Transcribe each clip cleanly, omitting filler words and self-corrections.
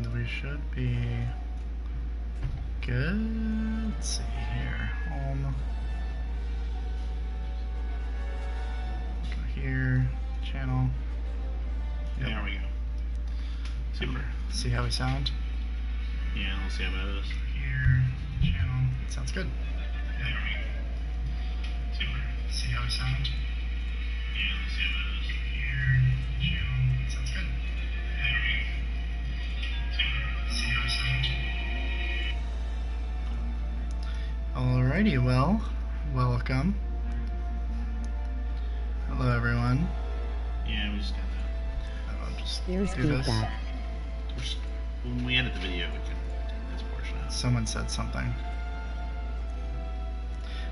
And we should be good. Let's see here. Home. Go here. Channel. Yep. There we go. Super. See how we sound? Yeah, we'll see how that is. Here. Channel. Sounds good. There we go. Super. See how we sound? Yeah, we'll see how that is. Here. Channel. Sounds good. There we go. Super. See how we sound? Alrighty, well, welcome. Hello, everyone. Yeah, we just got that. I'll just There's do this. feedback. When we edit the video, we can this portion out. Someone said something.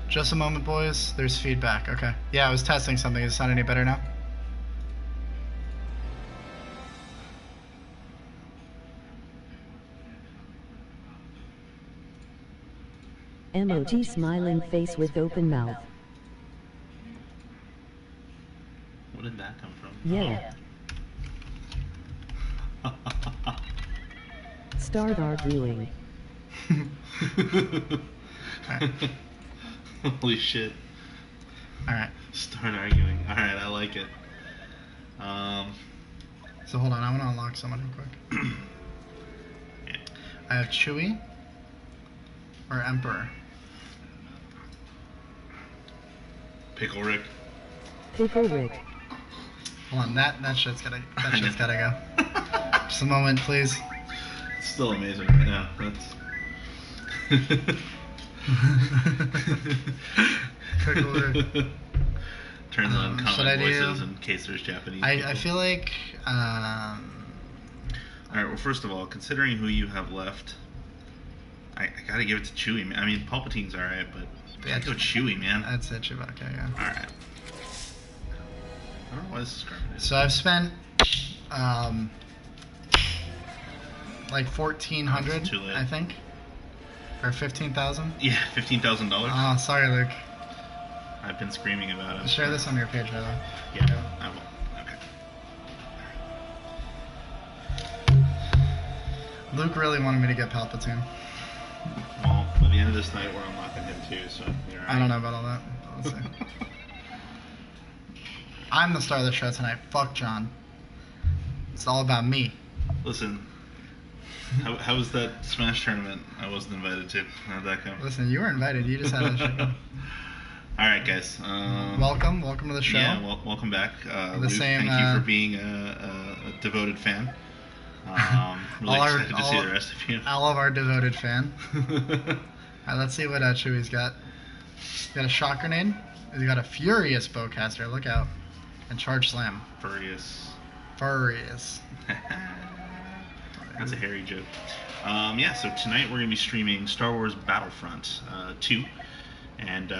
Just a moment, boys. There's feedback. Okay. Yeah, I was testing something. Does it sound any better now? Emoji smiling face with open mouth. Where did that come from? Yeah. Start arguing. Alright. Holy shit. Alright. Start arguing. Alright, I like it. So hold on. I want to unlock someone real quick. Yeah. I have Chewie or Emperor. Pickle Rick. Pickle Rick. Hold on. That shit's gotta go. Just a moment, please. It's still amazing right now. That's Pickle Rick. Turns on should common I do- voices in case there's Japanese I people. feel like Alright, well, first of all, considering who you have left, I gotta give it to Chewie, man. I mean, Palpatine's alright, but Yeah, I gotta go Chewie, man. that's it, Chewbacca. Yeah. Alright. I don't know why this is garbage. So I've spent like 1,400, It's too late. I think, or 15,000. Yeah, $15,000. Oh, sorry, Luke. I've been screaming about it. Share this on your page, by the way. Yeah, I will. Okay. Luke really wanted me to get Palpatine. Well, by the end of this night, we're unlocking him too, so you're alright. I don't know about all that. Let's see. I'm the star of the show tonight. Fuck John. It's all about me. Listen, how was that Smash tournament I wasn't invited to? How'd that go? Listen, you were invited. You just had that shit. Alright, guys. Welcome to the show. Yeah, welcome back. Luke, same, thank you for being a devoted fan. Really excited to see the rest of you. All of our devoted fan. Alright, let's see what Chewie's got. He's got a shot grenade. He's got a furious bowcaster. Look out. And charge slam. Furious. Furious. That's a hairy joke. Yeah, so tonight we're going to be streaming Star Wars Battlefront 2. And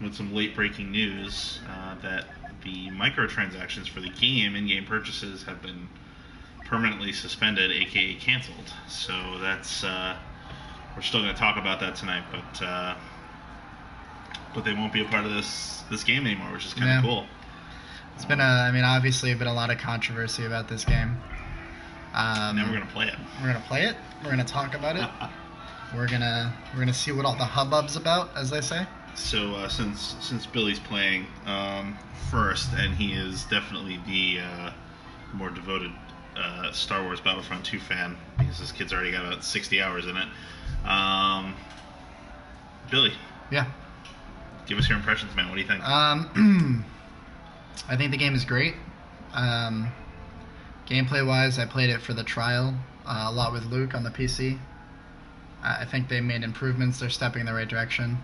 with some late-breaking news that the microtransactions for the game, in-game purchases, have been permanently suspended, aka canceled. So that's we're still going to talk about that tonight, but they won't be a part of this game anymore, which is kind of cool. It's been obviously been a lot of controversy about this game. And then we're going to play it. We're going to play it. We're going to talk about it. We're gonna see what all the hubbub's about, as they say. So since Billy's playing first, and he is definitely the more devoted Star Wars Battlefront 2 fan, because this kid's already got about 60 hours in it. Billy. Yeah. Give us your impressions, man. What do you think? I think the game is great. Gameplay-wise, I played it for the trial a lot with Luke on the PC. I think they made improvements. They're stepping in the right direction.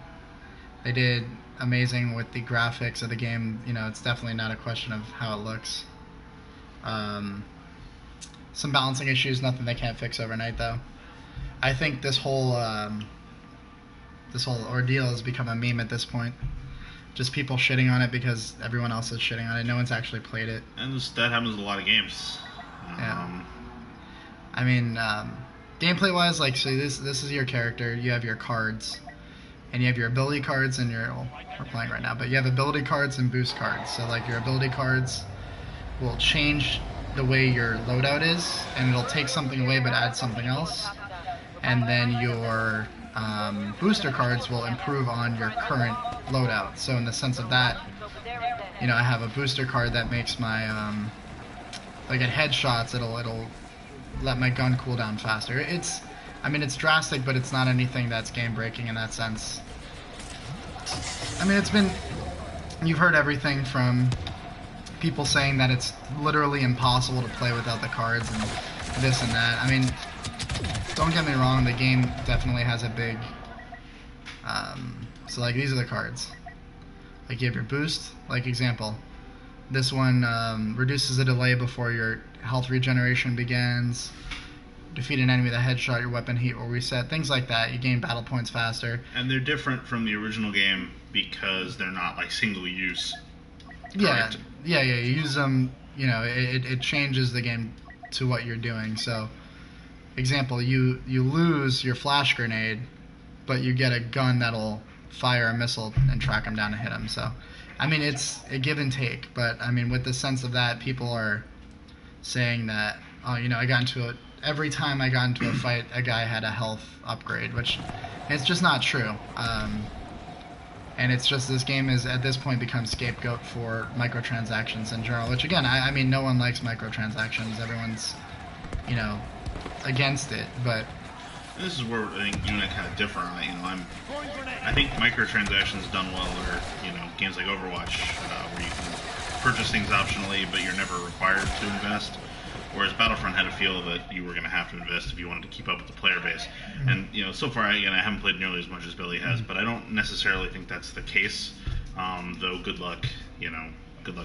They did amazing with the graphics of the game. You know, it's definitely not a question of how it looks. Some balancing issues, nothing they can't fix overnight, though. I think this whole ordeal has become a meme at this point. Just people shitting on it because everyone else is shitting on it. No one's actually played it. And that happens with a lot of games. Yeah. I mean, gameplay-wise, like, so this is your character. You have your cards, and you have your ability cards and well, we're playing right now, but you have ability cards and boost cards. So, like, your ability cards will change the way your loadout is, and it'll take something away but add something else. And then your booster cards will improve on your current loadout. So in the sense of that, I have a booster card that makes my like at headshots, it'll let my gun cool down faster. It's drastic, but it's not anything that's game breaking in that sense. You've heard everything from people saying that it's literally impossible to play without the cards and this and that. Don't get me wrong, the game definitely has a big so like these are the cards. Like you have your boost, like example. This one reduces a delay before your health regeneration begins. Defeat an enemy with a headshot, your weapon heat will reset. Things like that. You gain battle points faster. And they're different from the original game because they're not like single use. Yeah, you use them. It changes the game to what you're doing. So, example, you lose your flash grenade, but you get a gun that'll fire a missile and track them down and hit them. So, it's a give and take. But with the sense of that, people are saying that, I got into it. Every time I got into a fight, a guy had a health upgrade, which it's just not true. And it's just this game is at this point become scapegoat for microtransactions in general. Which again, no one likes microtransactions. Everyone's, against it. But this is where I think you and I kind of differ on it. I think microtransactions done well are games like Overwatch, where you can purchase things optionally, but you're never required to invest. Whereas Battlefront had a feel that you were going to have to invest if you wanted to keep up with the player base. Mm-hmm. And so far, I haven't played nearly as much as Billy has, but I don't necessarily think that's the case. Though good luck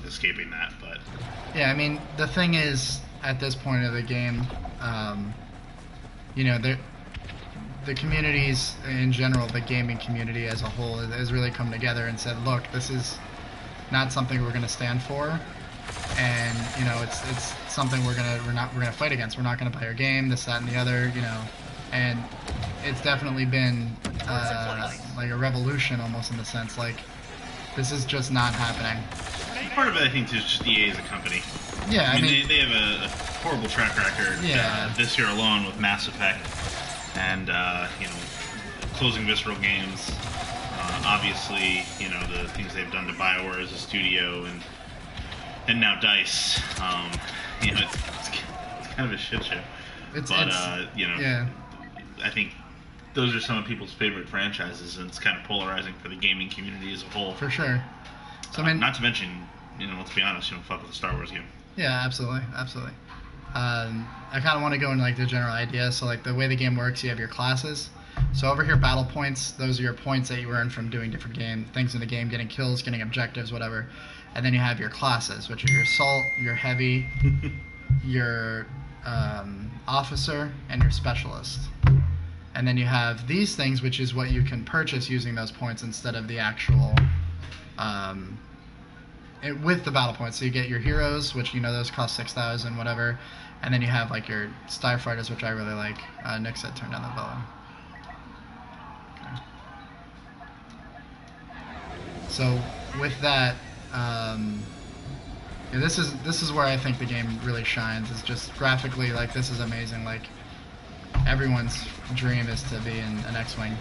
escaping that. But yeah, the thing is, at this point of the game, the communities in general, the gaming community as a whole, has really come together and said, look, this is not something we're going to stand for. And it's something we're gonna fight against. We're not gonna buy your game, this, that, and the other. And it's definitely been like a revolution almost in the sense like this is just not happening. Part of it, I think, is just EA as a company. Yeah, they have a horrible track record. Yeah. This year alone with Mass Effect and closing Visceral Games. Obviously, the things they've done to BioWare as a studio and now DICE, it's kind of a shit show. Yeah. I think those are some of people's favorite franchises, and it's kind of polarizing for the gaming community as a whole. For sure. So not to mention, let's be honest, fuck with the Star Wars game. Yeah, absolutely. I kind of want to go into like the general idea. So like the way the game works, you have your classes. So over here, battle points, those are your points that you earn from doing different things in the game, getting kills, getting objectives, whatever. And then you have your classes, which are your assault, your heavy, your officer, and your specialist. And then you have these things, which is what you can purchase using those points instead of the actual with the battle points. So you get your heroes, which those cost 6,000, whatever. And then you have like your starfighters, which I really like. Nick said turn down the volume. So with that, this is where I think the game really shines. It's just graphically, like, this is amazing. Like, everyone's dream is to be in an X-wing,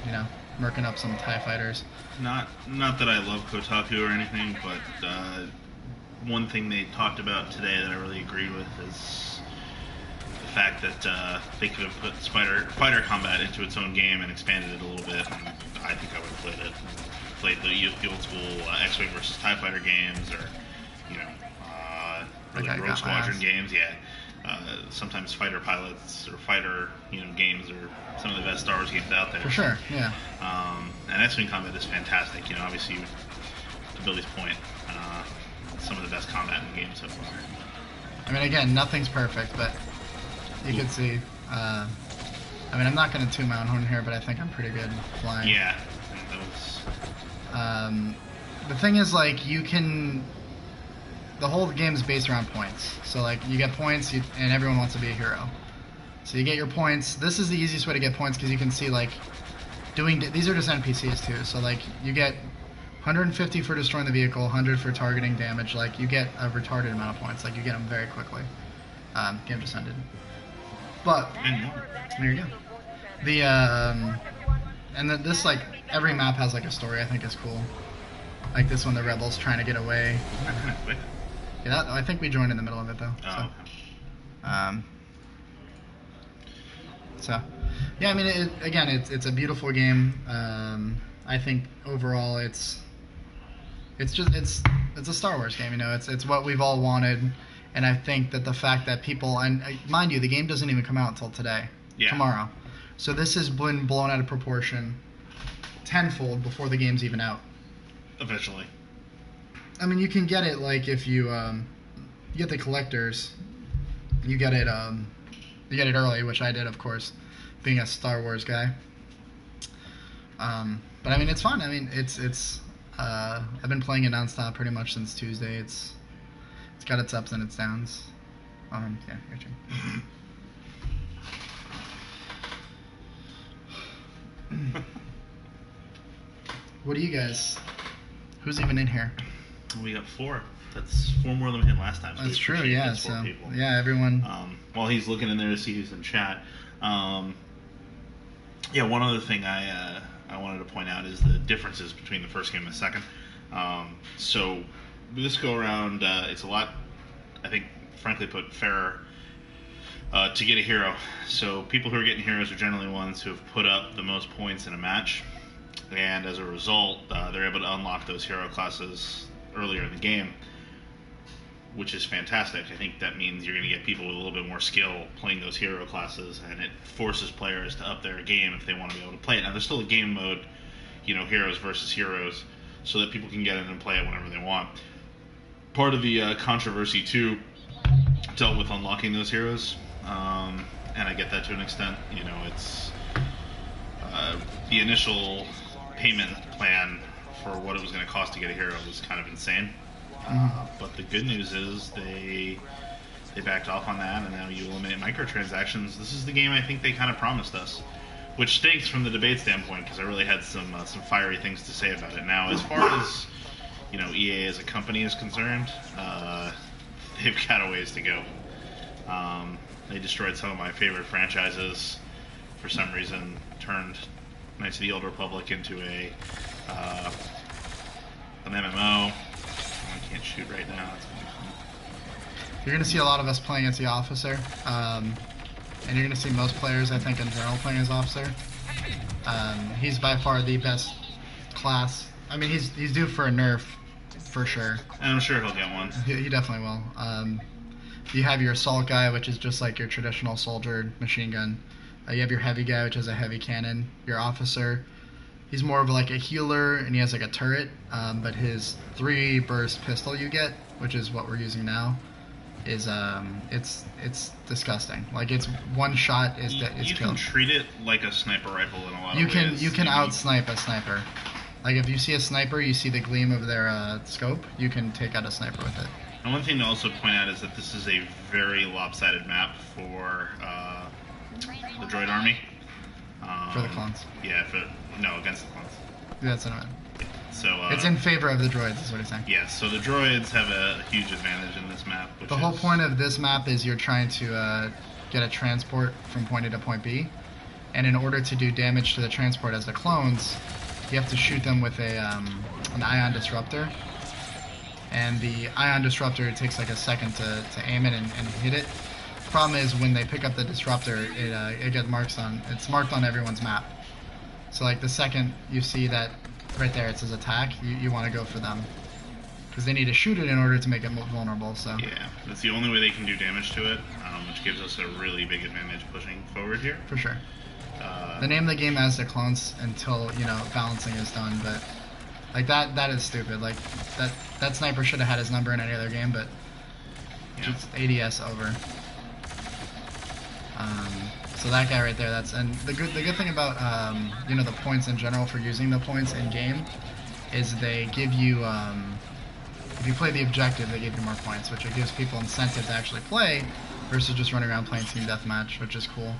murking up some TIE fighters. Not that I love Kotaku or anything, but one thing they talked about today that I really agreed with is the fact that they could have put fighter combat into its own game and expanded it a little bit. And I think I would have played it. Played the old school X-wing versus TIE fighter games, or Rogue Squadron games. Yeah, sometimes fighter pilots or fighter games are some of the best Star Wars games out there. For sure, yeah. And X-wing combat is fantastic. Obviously, to Billy's point, some of the best combat in the game so far. Again, nothing's perfect, but you could see. I'm not going to toot my own horn here, but I think I'm pretty good flying. Yeah. The thing is, like, the whole game is based around points. So, like, you get points, and everyone wants to be a hero. So you get your points. This is the easiest way to get points because you can see, like, these are just NPCs too. So, like, you get 150 for destroying the vehicle, 100 for targeting damage. Like, you get a retarded amount of points. Like, you get them very quickly. Game just ended. But And there you go. The and then this, like, every map has like a story. I think is cool. Like this one, the rebels trying to get away. quick. Yeah, I think we joined in the middle of it though. Oh, So. okay. So, yeah, I mean, it's a beautiful game. I think overall, it's a Star Wars game. You know, it's what we've all wanted, and I think that the fact that people, and mind you, the game doesn't even come out until today, tomorrow, so this has been blown out of proportion tenfold before the game's even out. Eventually. I mean, you can get it like if you get the collectors, you get it early, which I did, of course, being a Star Wars guy. But I mean, it's fun. I mean, it's I've been playing it nonstop pretty much since Tuesday. It's got its ups and its downs. Yeah, your turn. What do you guys? Who's even in here? We got 4. That's 4 more than we had last time. So That's true. Yeah. that's 4 So people. yeah, everyone. While he's looking in there to see who's in chat, yeah, one other thing I wanted to point out is the differences between the first game and the second. So this go around, it's a lot, I think, frankly put, fairer to get a hero. So people who are getting heroes are generally ones who have put up the most points in a match, and as a result, they're able to unlock those hero classes earlier in the game, which is fantastic. I think that means you're going to get people with a little bit more skill playing those hero classes, and it forces players to up their game if they want to be able to play it. Now, there's still a game mode, heroes versus heroes, so that people can get in and play it whenever they want. Part of the controversy, too, dealt with unlocking those heroes, and I get that to an extent. It's the initial payment plan for what it was going to cost to get a hero was kind of insane. But the good news is they backed off on that, and now you eliminate microtransactions. This is the game I think they kind of promised us, which stinks from the debate standpoint because I really had some fiery things to say about it. Now, as far as EA as a company is concerned, they've got a ways to go. They destroyed some of my favorite franchises. For some reason, turned Knights of the Old Republic into an MMO. I can't shoot right now. You're going to see a lot of us playing as the officer, and you're going to see most players, I think, in general playing as officer. He's by far the best class. I mean, he's due for a nerf, for sure. And I'm sure he'll get one. He definitely will. You have your assault guy, which is just like your traditional soldier machine gun. You have your heavy guy, which is a heavy cannon. Your officer, he's more of like a healer, and he has like a turret. But his 3-burst pistol you get, which is what we're using now, is it's disgusting. Like, it's one shot is You killed. can treat it like a sniper rifle in a lot You of can ways. you can out-snipe a sniper. Like, if you see a sniper, you see the gleam of their scope, you can take out a sniper with it. And one thing to also point out is that this is a very lopsided map for the droid army. For the clones. Yeah, against the clones. That's what I meant. So It's in favor of the droids, is what he's saying. yeah, so the droids have a huge advantage in this map. Which The whole point of this map is you're trying to get a transport from point A to point B, and in order to do damage to the transport as the clones, you have to shoot them with an ion disruptor. And the ion disruptor, it takes like a second to aim it and hit it. Problem is, when they pick up the disruptor, it gets marked on everyone's map. So like the second you see that right there, it says attack, you want to go for them, because they need to shoot it in order to make it vulnerable. So yeah, that's the only way they can do damage to it, which gives us a really big advantage pushing forward here. for sure. They name the game as the clones until balancing is done, but like that is stupid. Like that sniper should have had his number in any other game, but Yeah. it's ADS over. So that guy right there, and the good thing about the points in general for using the points in game is they give you if you play the objective, they give you more points, which it gives people incentive to actually play versus just running around playing team deathmatch, which is cool.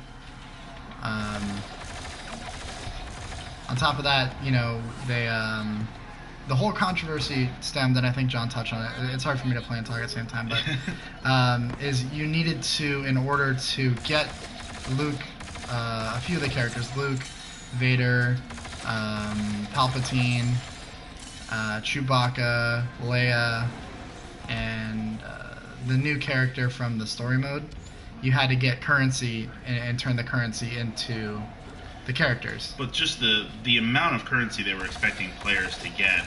On top of that, they the whole controversy stemmed, and I think John touched on it. It's hard for me to play and talk at the same time, but is you needed to, in order to get Luke, a few of the characters, Luke, Vader, Palpatine, Chewbacca, Leia, and the new character from the story mode, you had to get currency and turn the currency into the characters. But just the amount of currency they were expecting players to get,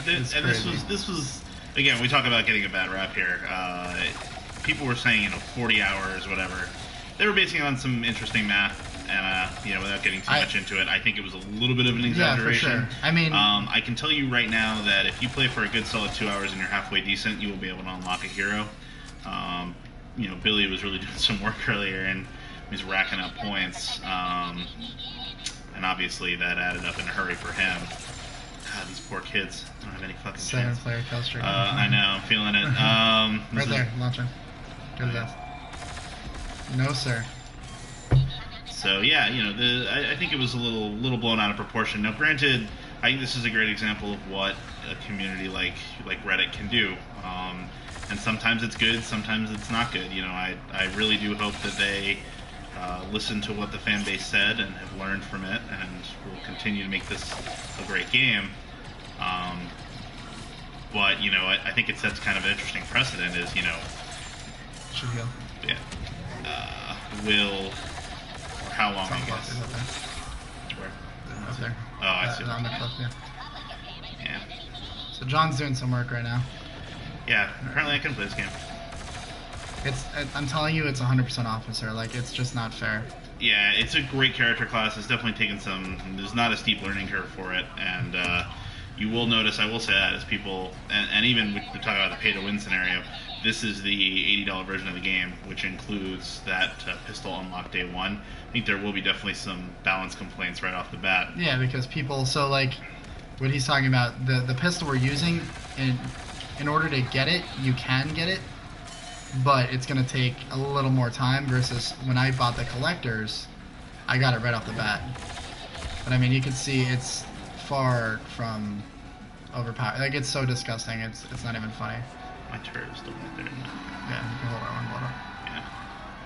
this was again, we talk about getting a bad rap here. People were saying 40 hours, whatever. They were basing it on some interesting math, and without getting too much into it, I think it was a little bit of an exaggeration. Yeah, for sure. I mean, I can tell you right now that if you play for a good solid 2 hours and you're halfway decent, you will be able to unlock a hero. Billy was really doing some work earlier and he's racking up points, and obviously that added up in a hurry for him. God, these poor kids don't have any fucking chance. 7-player kill streak. I know, I'm feeling it. Right there, launching. Good enough. No, sir. So yeah, I think it was a little blown out of proportion. Now, granted, I think this is a great example of what a community like Reddit can do. And sometimes it's good, sometimes it's not good. I really do hope that they listen to what the fan base said and have learned from it, and will continue to make this a great game. But I think it sets kind of an interesting precedent. Is Should heal. yeah, will. How long, I guess. Up there. Where? Up there. Oh, I see. On the cliff, yeah. Yeah. So John's doing some work right now. Yeah, apparently I can play this game. I'm telling you, it's 100% officer. Like, it's just not fair. Yeah, it's a great character class. It's definitely taken there's not a steep learning curve for it. And you will notice, I will say that, as people, and even we talk about the pay-to-win scenario, this is the $80 version of the game, which includes that pistol unlock day one. I think there will be definitely some balance complaints right off the bat. Yeah, because people, so like, what he's talking about, the pistol we're using, in order to get it, you can get it, but it's going to take a little more time versus when I bought the collectors, I got it right off the bat. But I mean, you can see it's far from overpowered. Like, it's so disgusting, it's not even funny. My turret is still right there, isn't it? Yeah, you can hold it on, blow it up.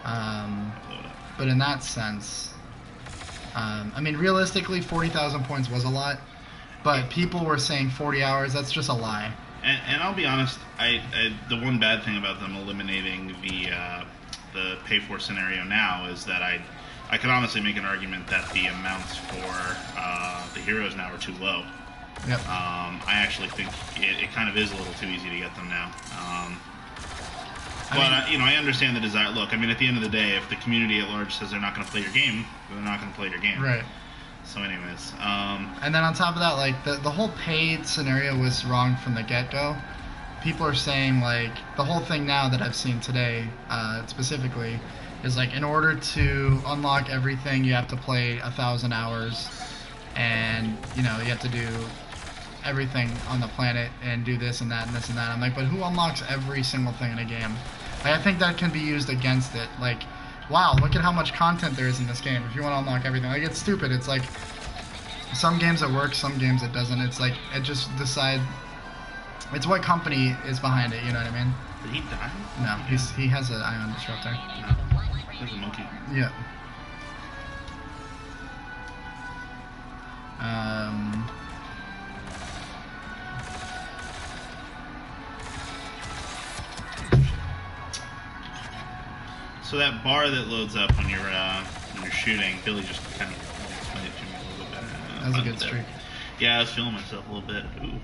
Yeah. Blow it up. But in that sense, I mean, realistically, 40,000 points was a lot, but people were saying 40 hours, that's just a lie. And I'll be honest, the one bad thing about them eliminating the pay for scenario now is that I could honestly make an argument that the amounts for the heroes now are too low. Yep. I actually think it kind of is a little too easy to get them now. I understand the desire. Look, I mean, at the end of the day, if the community at large says they're not going to play your game, they're not going to play your game. Right. So anyways. And then on top of that, like, the whole paid scenario was wrong from the get-go. People are saying, like, the whole thing now that I've seen today, specifically, is like, in order to unlock everything, you have to play 1,000 hours, and, you have to do everything on the planet and do this and that and this and that. I'm like, but who unlocks every single thing in a game? Like, I think that can be used against it. Like, wow, look at how much content there is in this game. If you want to unlock everything, like, it's stupid. It's like, some games it works, some games it doesn't. It's like, it just decide. It's what company is behind it. You know what I mean? Did he die? No, he has an ion disruptor. No. There's a monkey. Yeah. So that bar that loads up when you're shooting, Billy just kind of explained it to me a little bit better. That was a good streak. Yeah, I was feeling myself a little bit. Ooh.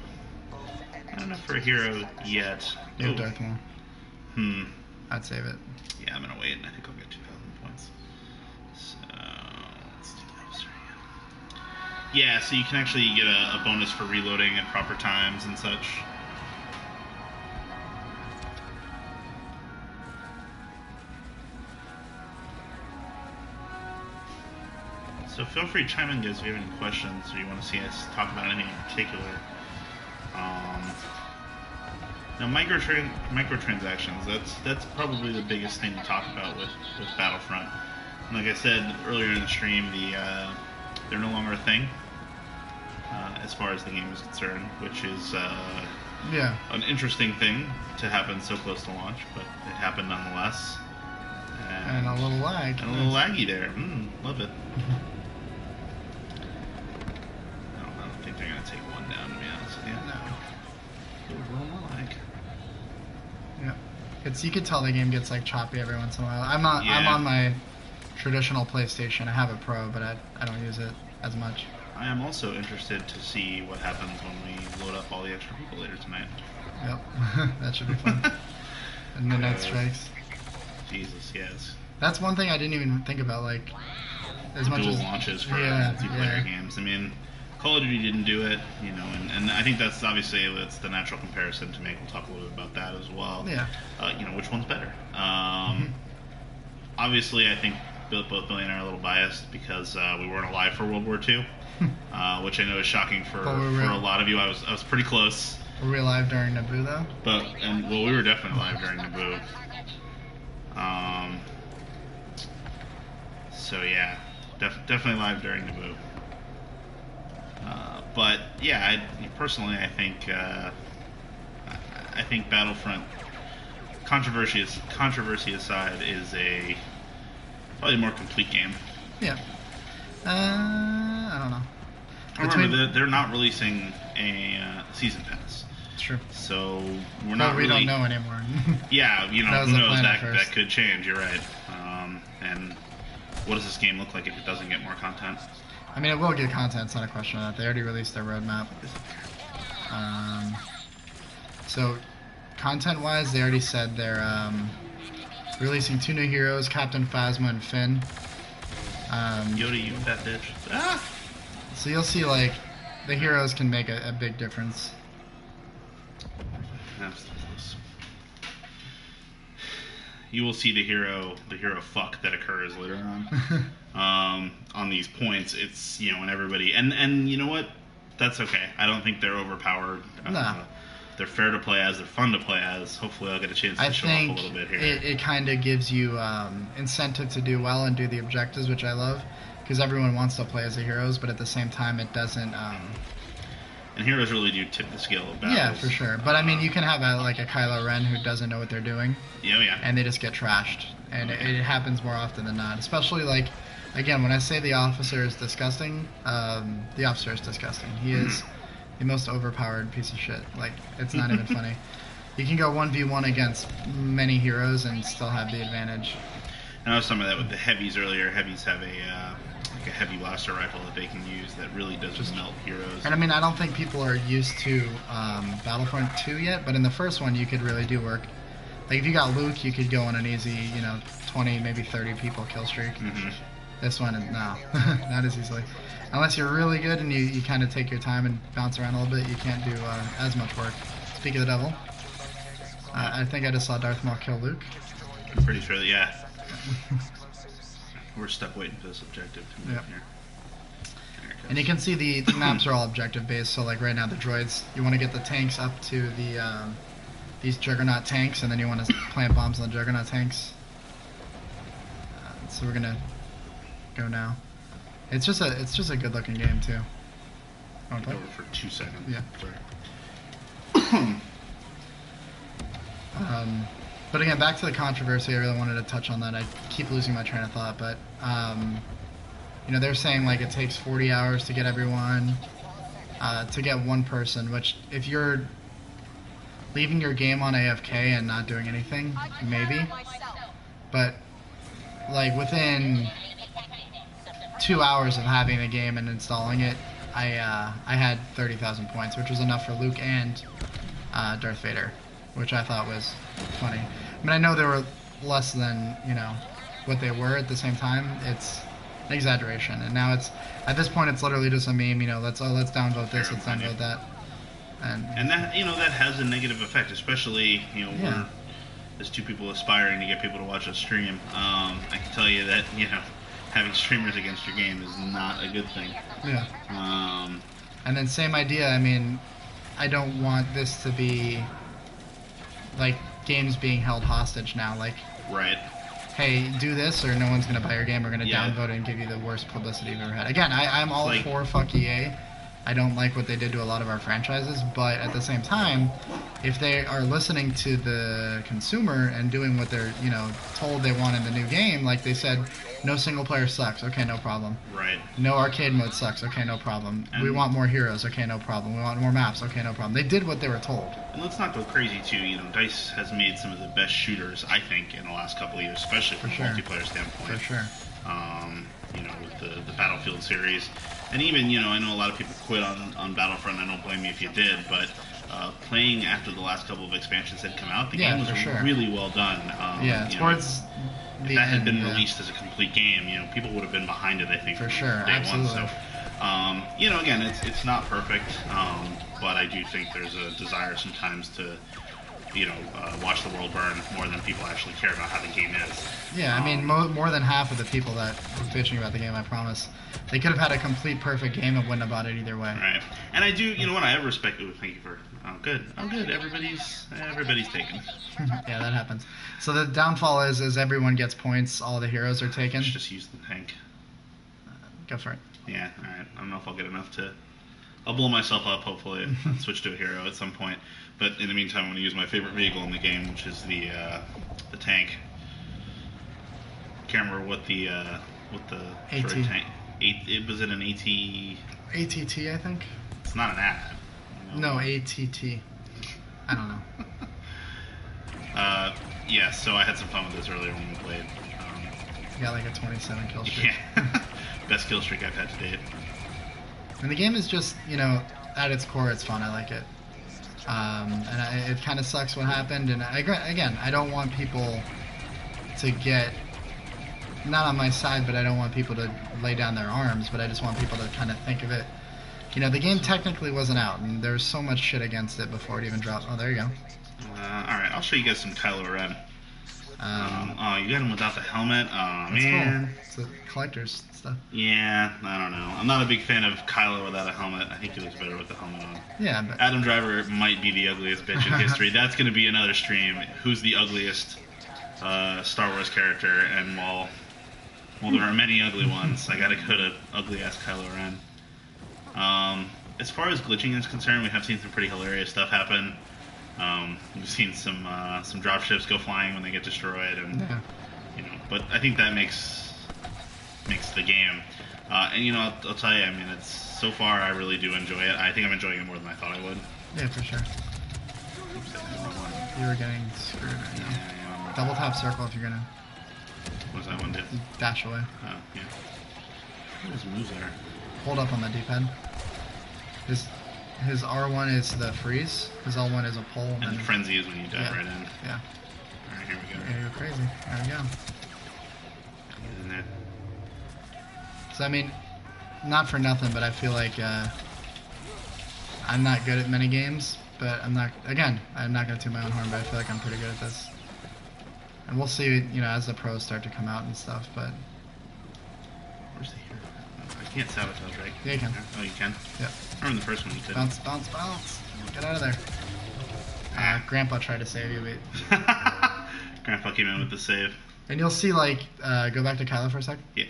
Not enough for a hero yet. You have Darth Maul. I'd save it. Yeah, I'm gonna wait, and I think I'll get 2,000 points. So let's do the officer again. Yeah, so you can actually get a bonus for reloading at proper times and such. So feel free to chime in, guys, if you have any questions or you want to see us talk about anything in particular. Now, microtransactions, that's probably the biggest thing to talk about with Battlefront. And like I said earlier in the stream, they're no longer a thing. as far as the game is concerned, which is Yeah. an interesting thing to happen so close to launch, but it happened nonetheless. And a little lag. And a little laggy there. Love it. I don't think they're going to take one down, to be honest with you. No. A little more lag. Yeah. You could tell the game gets like choppy every once in a while. I'm Yeah. on my traditional PlayStation. I have a Pro, but I don't use it as much. I am also interested to see what happens when we load up all the extra people later tonight. Yep. That should be fun. And Midnight Strikes. Jesus, yes. That's one thing I didn't even think about, like, as much Dual as launches for yeah, multiplayer games. I mean, Call of Duty didn't do it, you know, and I think that's obviously that's the natural comparison to make. We'll talk a little bit about that as well. Yeah. You know, which one's better? Obviously, I think both Billy and I are a little biased because we weren't alive for World War II, which I know is shocking for a lot of you. I was pretty close. Were we alive during Naboo, though? We were definitely alive during Naboo. So yeah, definitely live during Naboo. But yeah, personally, I think Battlefront, controversy aside, is probably a more complete game. Yeah. I don't know. Remember, they're not releasing a season pass. True. So we're not. We don't know anymore. Yeah, you know, That was who the knows? plan at first. That could change. You're right. And what does this game look like if it doesn't get more content? I mean, it will get content. It's not a question of that. They already released their roadmap. So, content-wise, they already said they're releasing 2 new heroes, Captain Phasma and Finn. Yoda, you fat bitch. Ah! So you'll see, like, the heroes can make a big difference. You will see the hero fuck that occurs later on these points. It's, you know, and everybody and you know what? That's okay. I don't think they're overpowered. No. They're fair to play as. They're fun to play as. Hopefully, I'll get a chance to show off a little bit here. It kind of gives you incentive to do well and do the objectives, which I love, because everyone wants to play as the heroes, but at the same time, it doesn't. And heroes really do tip the scale of battles. Yeah, for sure. But I mean, you can have a Kylo Ren who doesn't know what they're doing. Yeah. And they just get trashed, and it happens more often than not. Especially like, again, when I say the officer is disgusting, the officer is disgusting. He is the most overpowered piece of shit. Like, it's not even funny. You can go 1v1 against many heroes and still have the advantage. And I was talking about that with the heavies earlier. Heavies have a heavy blaster rifle that they can use that really does just melt heroes. And I mean, I don't think people are used to Battlefront 2 yet, but in the first one, you could really do work. Like, if you got Luke, you could go on an easy, 20, maybe 30 people kill streak. Mm-hmm. This one, no, not as easily. Unless you're really good and you kind of take your time and bounce around a little bit, you can't do as much work. Speak of the devil, I think I just saw Darth Maul kill Luke. I'm pretty sure that, yeah. We're stuck waiting for this objective to move here. And you can see the maps are all objective based. So like right now, the droids, you want to get the tanks up to the these Juggernaut tanks, and then you want to plant bombs on the Juggernaut tanks. So we're gonna go now. It's just a good looking game too. Want to play? Over for 2 seconds. Yeah. Sorry. But again, back to the controversy. I really wanted to touch on that. I keep losing my train of thought, but they're saying like it takes 40 hours to get everyone, to get one person. Which, if you're leaving your game on AFK and not doing anything, maybe. But like within 2 hours of having the game and installing it, I had 30,000 points, which was enough for Luke and Darth Vader, which I thought was funny. I mean, I know they were less than, what they were at the same time. It's an exaggeration. And now at this point, it's literally just a meme, let's downvote this, let's downvote that. And that, that has a negative effect, especially, as two people aspiring to get people to watch us stream. I can tell you that, having streamers against your game is not a good thing. Yeah. And then same idea, I mean, I don't want this to be like games being held hostage now. Like, right. Hey, do this or no one's going to buy your game. We're going to downvote it and give you the worst publicity you've ever had. Again, I'm all for fuck EA, I don't like what they did to a lot of our franchises, but at the same time, if they are listening to the consumer and doing what they're, told they want in the new game, like they said, no single player sucks. Okay, no problem. Right. No arcade mode sucks. Okay, no problem. We want more heroes. Okay, no problem. We want more maps. Okay, no problem. They did what they were told. And let's not go crazy too. DICE has made some of the best shooters, I think, in the last couple of years, especially from a multiplayer standpoint. For sure. With the Battlefield series, and even I know a lot of people quit on Battlefront. I don't blame you if you did, but playing after the last couple of expansions had come out, the game was really well done. Towards if that had been released as a complete game, people would have been behind it, I think, for sure, day absolutely. one. So, again, it's not perfect, but I do think there's a desire sometimes to watch the world burn more than people actually care about how the game is. Yeah, I mean, more than half of the people that were bitching about the game, I promise, they could have had a complete perfect game and wouldn't have bought it either way. Right. And I do, what I have respect. Thank you for. Oh, good. Everybody's taken. Yeah, that happens. So the downfall is everyone gets points. All the heroes are taken. Let's just use the tank. Go for it. Yeah. All right. I don't know if I'll get enough to. I'll blow myself up, hopefully, and switch to a hero at some point. But in the meantime, I'm going to use my favorite vehicle in the game, which is the tank. Can't remember what the AT. tank. Was it an AT? ATT, I think. It's not an ad. No, ATT. I don't know. Yeah. So I had some fun with this earlier when we played. You got like a 27 kill streak. Yeah. Best kill streak I've had to date. And the game is just, at its core, it's fun. I like it. It kind of sucks what happened. And again, I don't want people to get, not on my side, but I don't want people to lay down their arms, but I just want people to kind of think of it. The game technically wasn't out, and there's so much shit against it before it even dropped. Oh, there you go. Alright, I'll show you guys some Kylo Ren. You got him without the helmet? Oh, man. Cool. It's a collector's stuff. Yeah, I don't know. I'm not a big fan of Kylo without a helmet. I think he looks better with the helmet on. Yeah, but Adam Driver might be the ugliest bitch in history. That's going to be another stream. Who's the ugliest Star Wars character? And while there are many ugly ones, I got to go to ugly-ass Kylo Ren. As far as glitching is concerned, we have seen some pretty hilarious stuff happen. We've seen some dropships go flying when they get destroyed, and but I think that makes the game. And I'll tell you, I mean, it's so far I really do enjoy it. I think I'm enjoying it more than I thought I would. Yeah, for sure. You were getting screwed right now. Yeah. Double tap circle if you're gonna. What does that one do? Dash away. Oh, yeah. What is moves there? Hold up on the D-pad. His R1 is the freeze. His L1 is a pull. And frenzy is when you dive right in. Yeah. Alright, here we go. Yeah, you're crazy. There we go. Get in there. So, I mean, not for nothing, but I feel like I'm not good at many games, but I'm not going to toot my own horn, but I feel like I'm pretty good at this. And we'll see, as the pros start to come out and stuff, but... Where's the hero? I can't sabotage, right? Yeah, you can. Oh, you can? Yep. I remember the first one you could. Bounce, bounce, bounce. Get out of there. Grandpa tried to save you, but... Grandpa came in with the save. And you'll see, go back to Kylo for a sec. Yeah.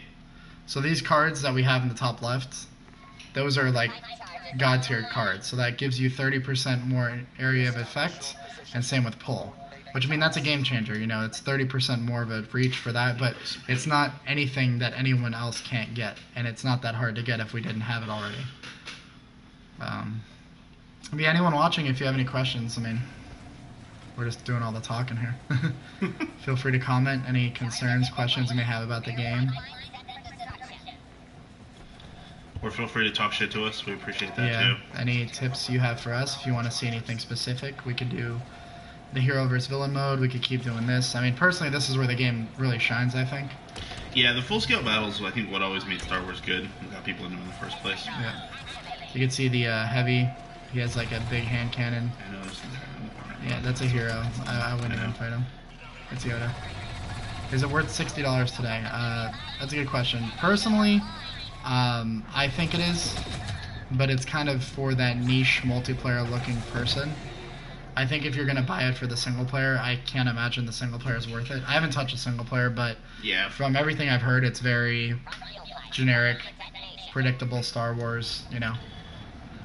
So these cards that we have in the top left, those are, God tiered cards. So that gives you 30% more area of effect, and same with pull. Which, I mean, that's a game changer, it's 30% more of a reach for that, but it's not anything that anyone else can't get, and it's not that hard to get if we didn't have it already. Anyone watching, if you have any questions, I mean, we're just doing all the talking here. Feel free to comment any concerns, questions you may have about the game. Or feel free to talk shit to us, we appreciate that too. Any tips you have for us, if you want to see anything specific, we could do the hero versus villain mode, we could keep doing this. I mean, personally, this is where the game really shines, I think. Yeah, the full-scale battles, I think, what always made Star Wars good and got people into them in the first place. Yeah. You can see the heavy, he has a big hand cannon. I know, yeah, that's a hero. I wouldn't even fight him. It's Yoda. Is it worth $60 today? That's a good question. Personally, I think it is, but it's kind of for that niche multiplayer-looking person. I think if you're going to buy it for the single player, I can't imagine the single player is worth it. I haven't touched a single player, but from everything I've heard, it's very generic, predictable Star Wars,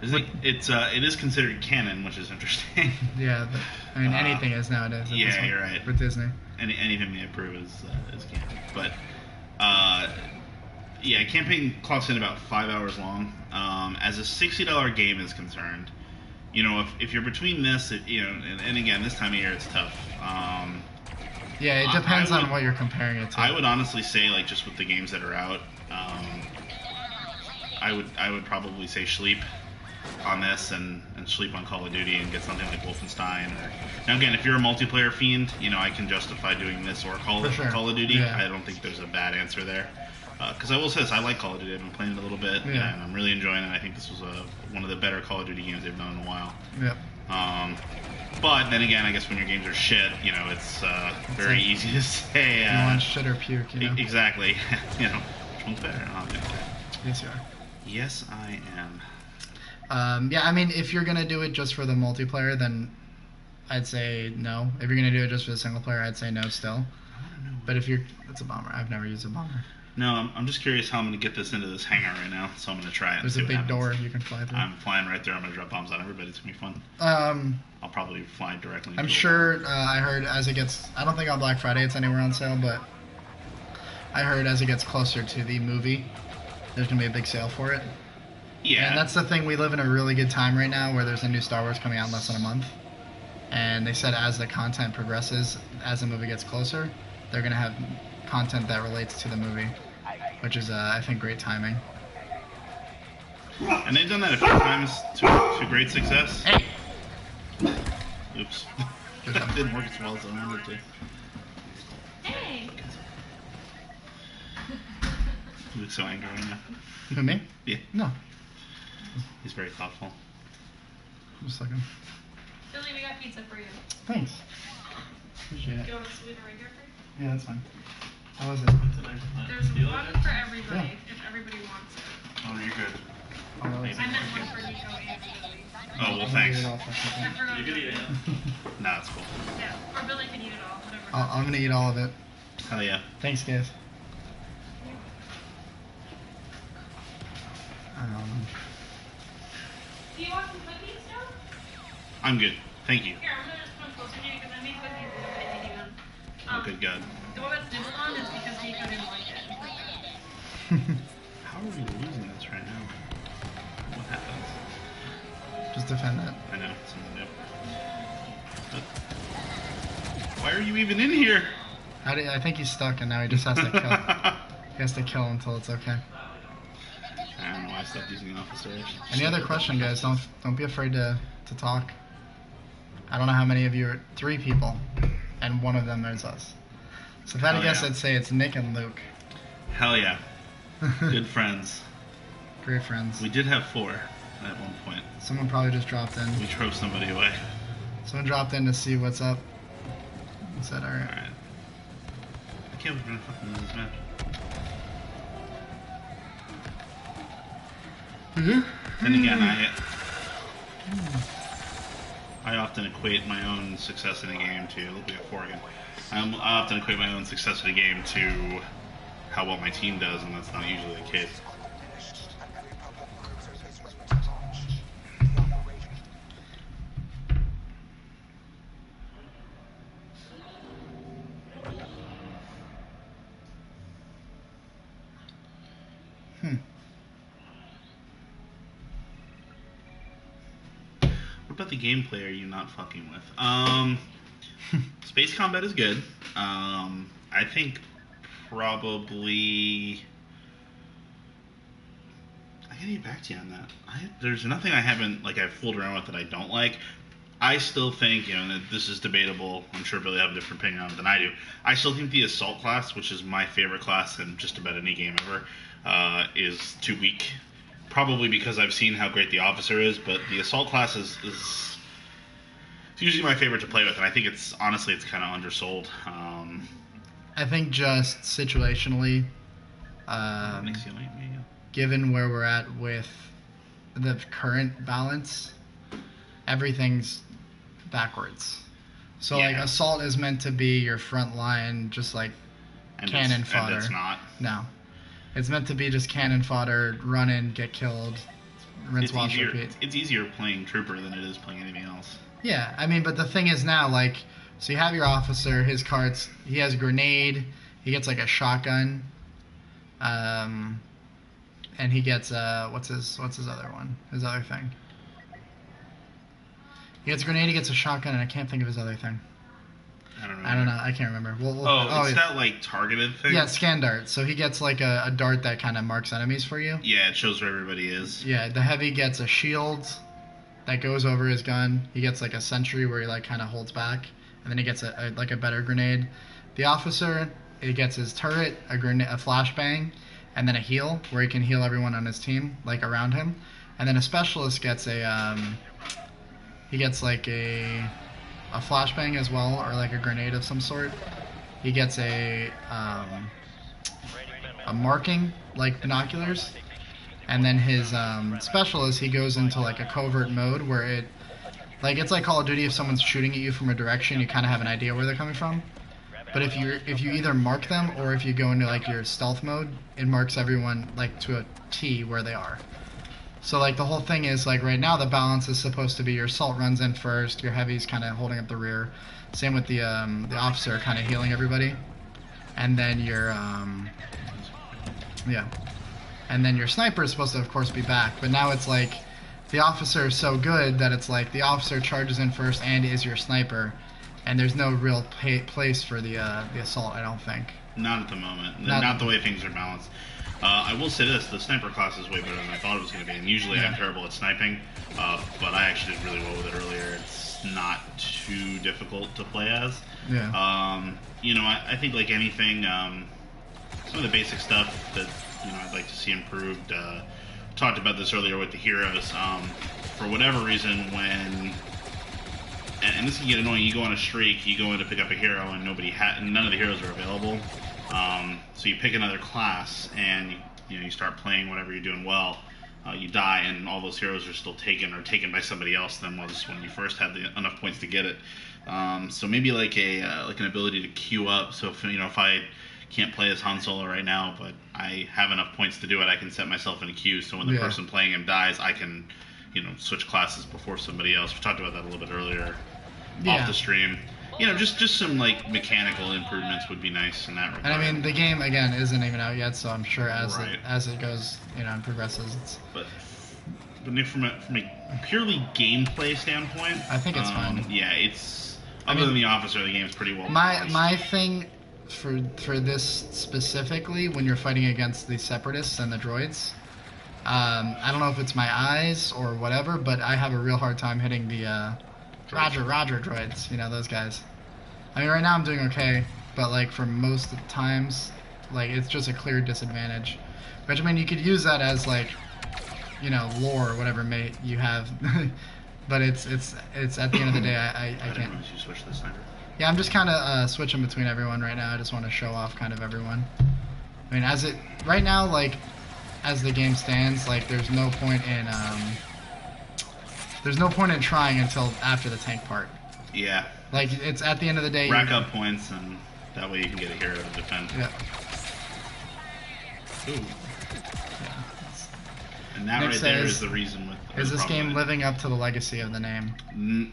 It is considered canon, which is interesting. Yeah, but, I mean anything is nowadays. At Yeah, this point, you're right. with Disney. Anything they approve is canon. But yeah, campaign clocks in about 5 hours long. As a $60 game is concerned, if you're between this, and again, this time of year it's tough. Yeah, it depends on what you're comparing it to. I would honestly say, like, just with the games that are out, I would probably say sleep on this and sleep on Call of Duty and get something like Wolfenstein. Now again, if you're a multiplayer fiend, I can justify doing this or Call of Duty. Yeah. I don't think there's a bad answer there. Because I will say this, I like Call of Duty. I've been playing it a little bit, Yeah. and I'm really enjoying it. I think this was one of the better Call of Duty games they've done in a while. Yep. But then again, I guess when your games are shit, it's very easy to say. You want shit or puke, Exactly. Which one's better? Yes, you are. Yes, I am. Yeah, I mean, if you're gonna do it just for the multiplayer, then I'd say no. If you're gonna do it just for the single player, I'd say no still. I want to know. But it's a bomber. I've never used a bomber. No, I'm just curious how I'm going to get this into this hangar right now, so I'm going to try it. There's a big door you can fly through. I'm flying right there. I'm going to drop bombs on everybody. It's going to be fun. I'll probably fly directly into I'm sure, I heard as it gets... I don't think on Black Friday it's anywhere on sale, but I heard as it gets closer to the movie, there's going to be a big sale for it. Yeah. And that's the thing. We live in a really good time right now where there's a new Star Wars coming out in less than a month. And they said as the content progresses, as the movie gets closer, they're going to have content that relates to the movie, which is, I think, great timing. And they've done that a few times to great success. Hey! Oops. Good That job. didn't work as well as I wanted to. Hey! Luke's so angry right now. Who, me? Yeah, No. he's very thoughtful. Just looking. Billy, we got pizza for you. Thanks. Appreciate Do it. you want us to leave it right here for you? Yeah, that's fine. How was it? There's one for everybody, if everybody wants it. Oh, you're good. Oh, really? I meant one for Nico and Billy. Oh, well, thanks. I'll I forgot. You could eat it. Nah, it's cool. Yeah, or Billy can eat it all, whatever. I'm gonna eat all of it. Hell yeah. Thanks, guys. Do you want some cookies still? I'm good. Thank you. Here, I'm gonna just put them closer to you because I made cookies and nobody eating them. Oh, good God. The one that's nibbled on is because Nico didn't like it. How are we losing this right now? What happens? Just defend it. I know. Something new. But why are you even in here? I think he's stuck, and now he just has to kill. He has to kill until it's okay. I don't know why I stopped using officers. Any other question, guys? Don't be afraid to talk. I don't know how many of you are 3 people, and one of them is us. So if I had to Oh, guess, yeah. I'd say it's Nick and Luke. Hell yeah. Good friends. Great friends. We did have 4 at one point. Someone probably just dropped in. We drove somebody away. Someone dropped in to see what's up. I said, alright. Alright. I can't believe we're gonna fucking lose this match. Then again, I often equate my own success in a game to look at 4 again. I often equate my own success in a game to how well my team does, and that's not usually the case. What about the gameplay are you not fucking with? Space combat is good. I think probably... I gotta get back to you on that. There's nothing I haven't, I've fooled around with that I don't like. I still think, that this is debatable. I'm sure Billy will have a different opinion on it than I do. I still think the Assault class, which is my favorite class in just about any game ever, is too weak. Probably because I've seen how great the Officer is, but the Assault class is it's usually my favorite to play with, and I think it's kind of undersold. I think just situationally, Makes you like me. given where we're at with the current balance, everything's backwards. So Yeah. Assault is meant to be your front line, just like cannon fodder. And it's not. No. It's meant to be just cannon fodder, run in, get killed, rinse, it's wash, easier. repeat. It's easier playing Trooper than it is playing anything else. Yeah, I mean, but the thing is now, like, so you have your officer, his cards, he has a grenade, he gets like a shotgun, and he gets what's his other one? His other thing. He gets a grenade, he gets a shotgun, and I can't think of his other thing. I don't know. I can't remember. It's that like targeted thing. Yeah, scan dart. So he gets like a dart that kind of marks enemies for you. Yeah, it shows where everybody is. Yeah, the heavy gets a shield that goes over his gun. He gets like a sentry where he like kind of holds back, and then he gets a better grenade. The officer, he gets his turret, a flashbang, and then a heal where he can heal everyone on his team like around him. And then a specialist gets he gets like a flashbang as well, or like a grenade of some sort. He gets a marking, like binoculars. And then his specialist, he goes into like a covert mode where it's like Call of Duty. If someone's shooting at you from a direction, you kind of have an idea where they're coming from. But if you either mark them or if you go into like your stealth mode, it marks everyone like to a T where they are. So like the whole thing is like right now the balance is supposed to be your assault runs in first, your heavy's kind of holding up the rear. Same with the officer kind of healing everybody, and then your and then your sniper is supposed to of course be back. But now it's like the officer is so good that it's like the officer charges in first and is your sniper, and there's no real place for the assault. I don't think. Not at the moment. Not the way things are balanced. I will say this, the sniper class is way better than I thought it was going to be, and usually I'm terrible at sniping, but I actually did really well with it earlier. It's not too difficult to play as. Yeah. I think like anything, some of the basic stuff that, I'd like to see improved, talked about this earlier with the heroes. For whatever reason, when, and this can get annoying, you go on a streak, you go in to pick up a hero, and none of the heroes are available. So you pick another class, and you start playing whatever you're doing well. You die, and all those heroes are still taken by somebody else than was when you first had enough points to get it. So maybe like an ability to queue up. So if I can't play as Han Solo right now, but I have enough points to do it, I can set myself in a queue. So when the person playing him dies, I can switch classes before somebody else. We talked about that a little bit earlier off the stream. Just some like mechanical improvements would be nice in that regard. And I mean, the game again isn't even out yet, so I'm sure as it goes, and progresses, it's. But Nick, from a purely gameplay standpoint, I think it's fine. Yeah, it's other than the officer, the game's pretty well. My thing for this specifically, when you're fighting against the separatists and the droids, I don't know if it's my eyes or whatever, but I have a real hard time hitting the Roger droids. Those guys. I mean, right now I'm doing okay, but like for most of the times, like it's just a clear disadvantage. Which I mean, you could use that as like, lore or whatever mate you have, but it's at the end of the day I can't. You switch the sniper. Yeah, I'm just kind of switching between everyone right now. I just want to show off kind of everyone. I mean, right now, like as the game stands, like there's no point in trying until after the tank part. Yeah. Like, it's at the end of the day. Rack up points, and that way you can get a hero to defend. Yeah. Ooh. Yeah. And that Nick right there says, is the reason with. Is this game living up to the legacy of the name?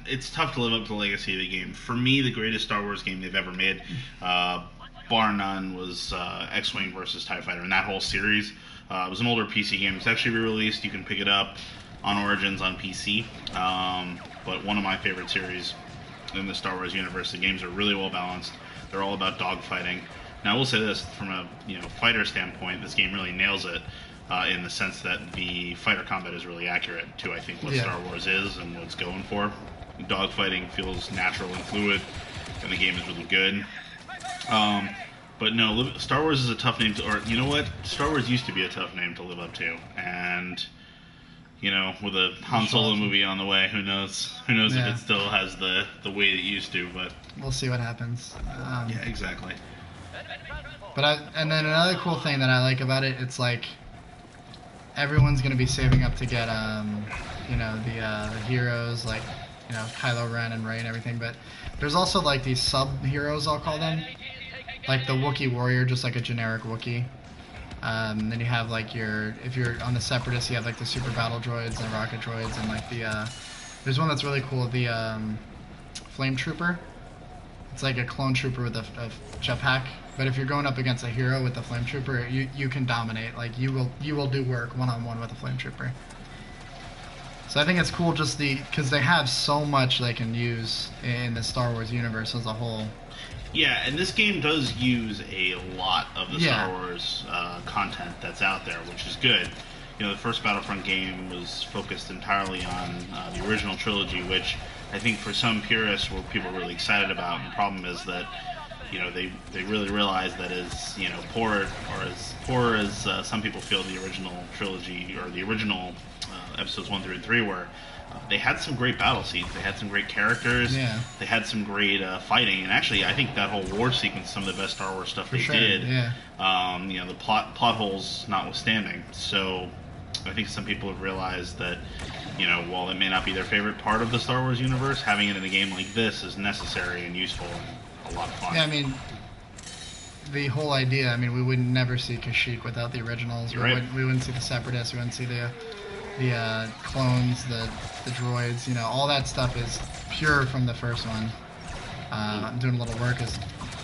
It's tough to live up to the legacy of the game. For me, the greatest Star Wars game they've ever made, bar none, was X-Wing versus TIE Fighter. And that whole series, it was an older PC game. It's actually re-released. You can pick it up on Origins on PC. But one of my favorite series in the Star Wars universe. The games are really well balanced. They're all about dogfighting. Now, I will say this, from a fighter standpoint, this game really nails it in the sense that the fighter combat is really accurate to, I think, what Star Wars is and what it's going for. Dogfighting feels natural and fluid, and the game is really good. But no, Star Wars is a tough name to, or you know what? Star Wars used to be a tough name to live up to, and with a Han Solo movie on the way, who knows? Who knows if it still has the weight it used to? But we'll see what happens. Yeah, exactly. But and then another cool thing that I like about it, it's like everyone's gonna be saving up to get the heroes like Kylo Ren and Rey and everything. But there's also like these sub heroes, I'll call them, like the Wookiee warrior, just like a generic Wookiee. Then you have like if you're on the Separatists, you have like the super battle droids and rocket droids, and like there's one that's really cool, the Flame Trooper. It's like a clone trooper with a jetpack. But if you're going up against a hero with the Flame Trooper, you can dominate. Like you will do work one-on-one with a Flame Trooper. So I think it's cool just because they have so much they can use in the Star Wars universe as a whole. Yeah, and this game does use a lot of the Star Wars content that's out there, which is good. You know, the first Battlefront game was focused entirely on the original trilogy, which I think for some purists were people really excited about. And the problem is that, you know, they really realized that as, you know, poor as some people feel the original trilogy or the original episodes 1 through 3 were, they had some great battle scenes. They had some great characters. Yeah. They had some great fighting, and actually, I think that whole war sequence, some of the best Star Wars stuff they did. Yeah. You know, the plot holes notwithstanding. So, I think some people have realized that, you know, while it may not be their favorite part of the Star Wars universe, having it in a game like this is necessary and useful and a lot of fun. Yeah, I mean, the whole idea. I mean, we would never see Kashyyyk without the originals. We wouldn't see the Separatists. We wouldn't see the clones, the droids, you know, all that stuff is pure from the first one. I'm doing a little work as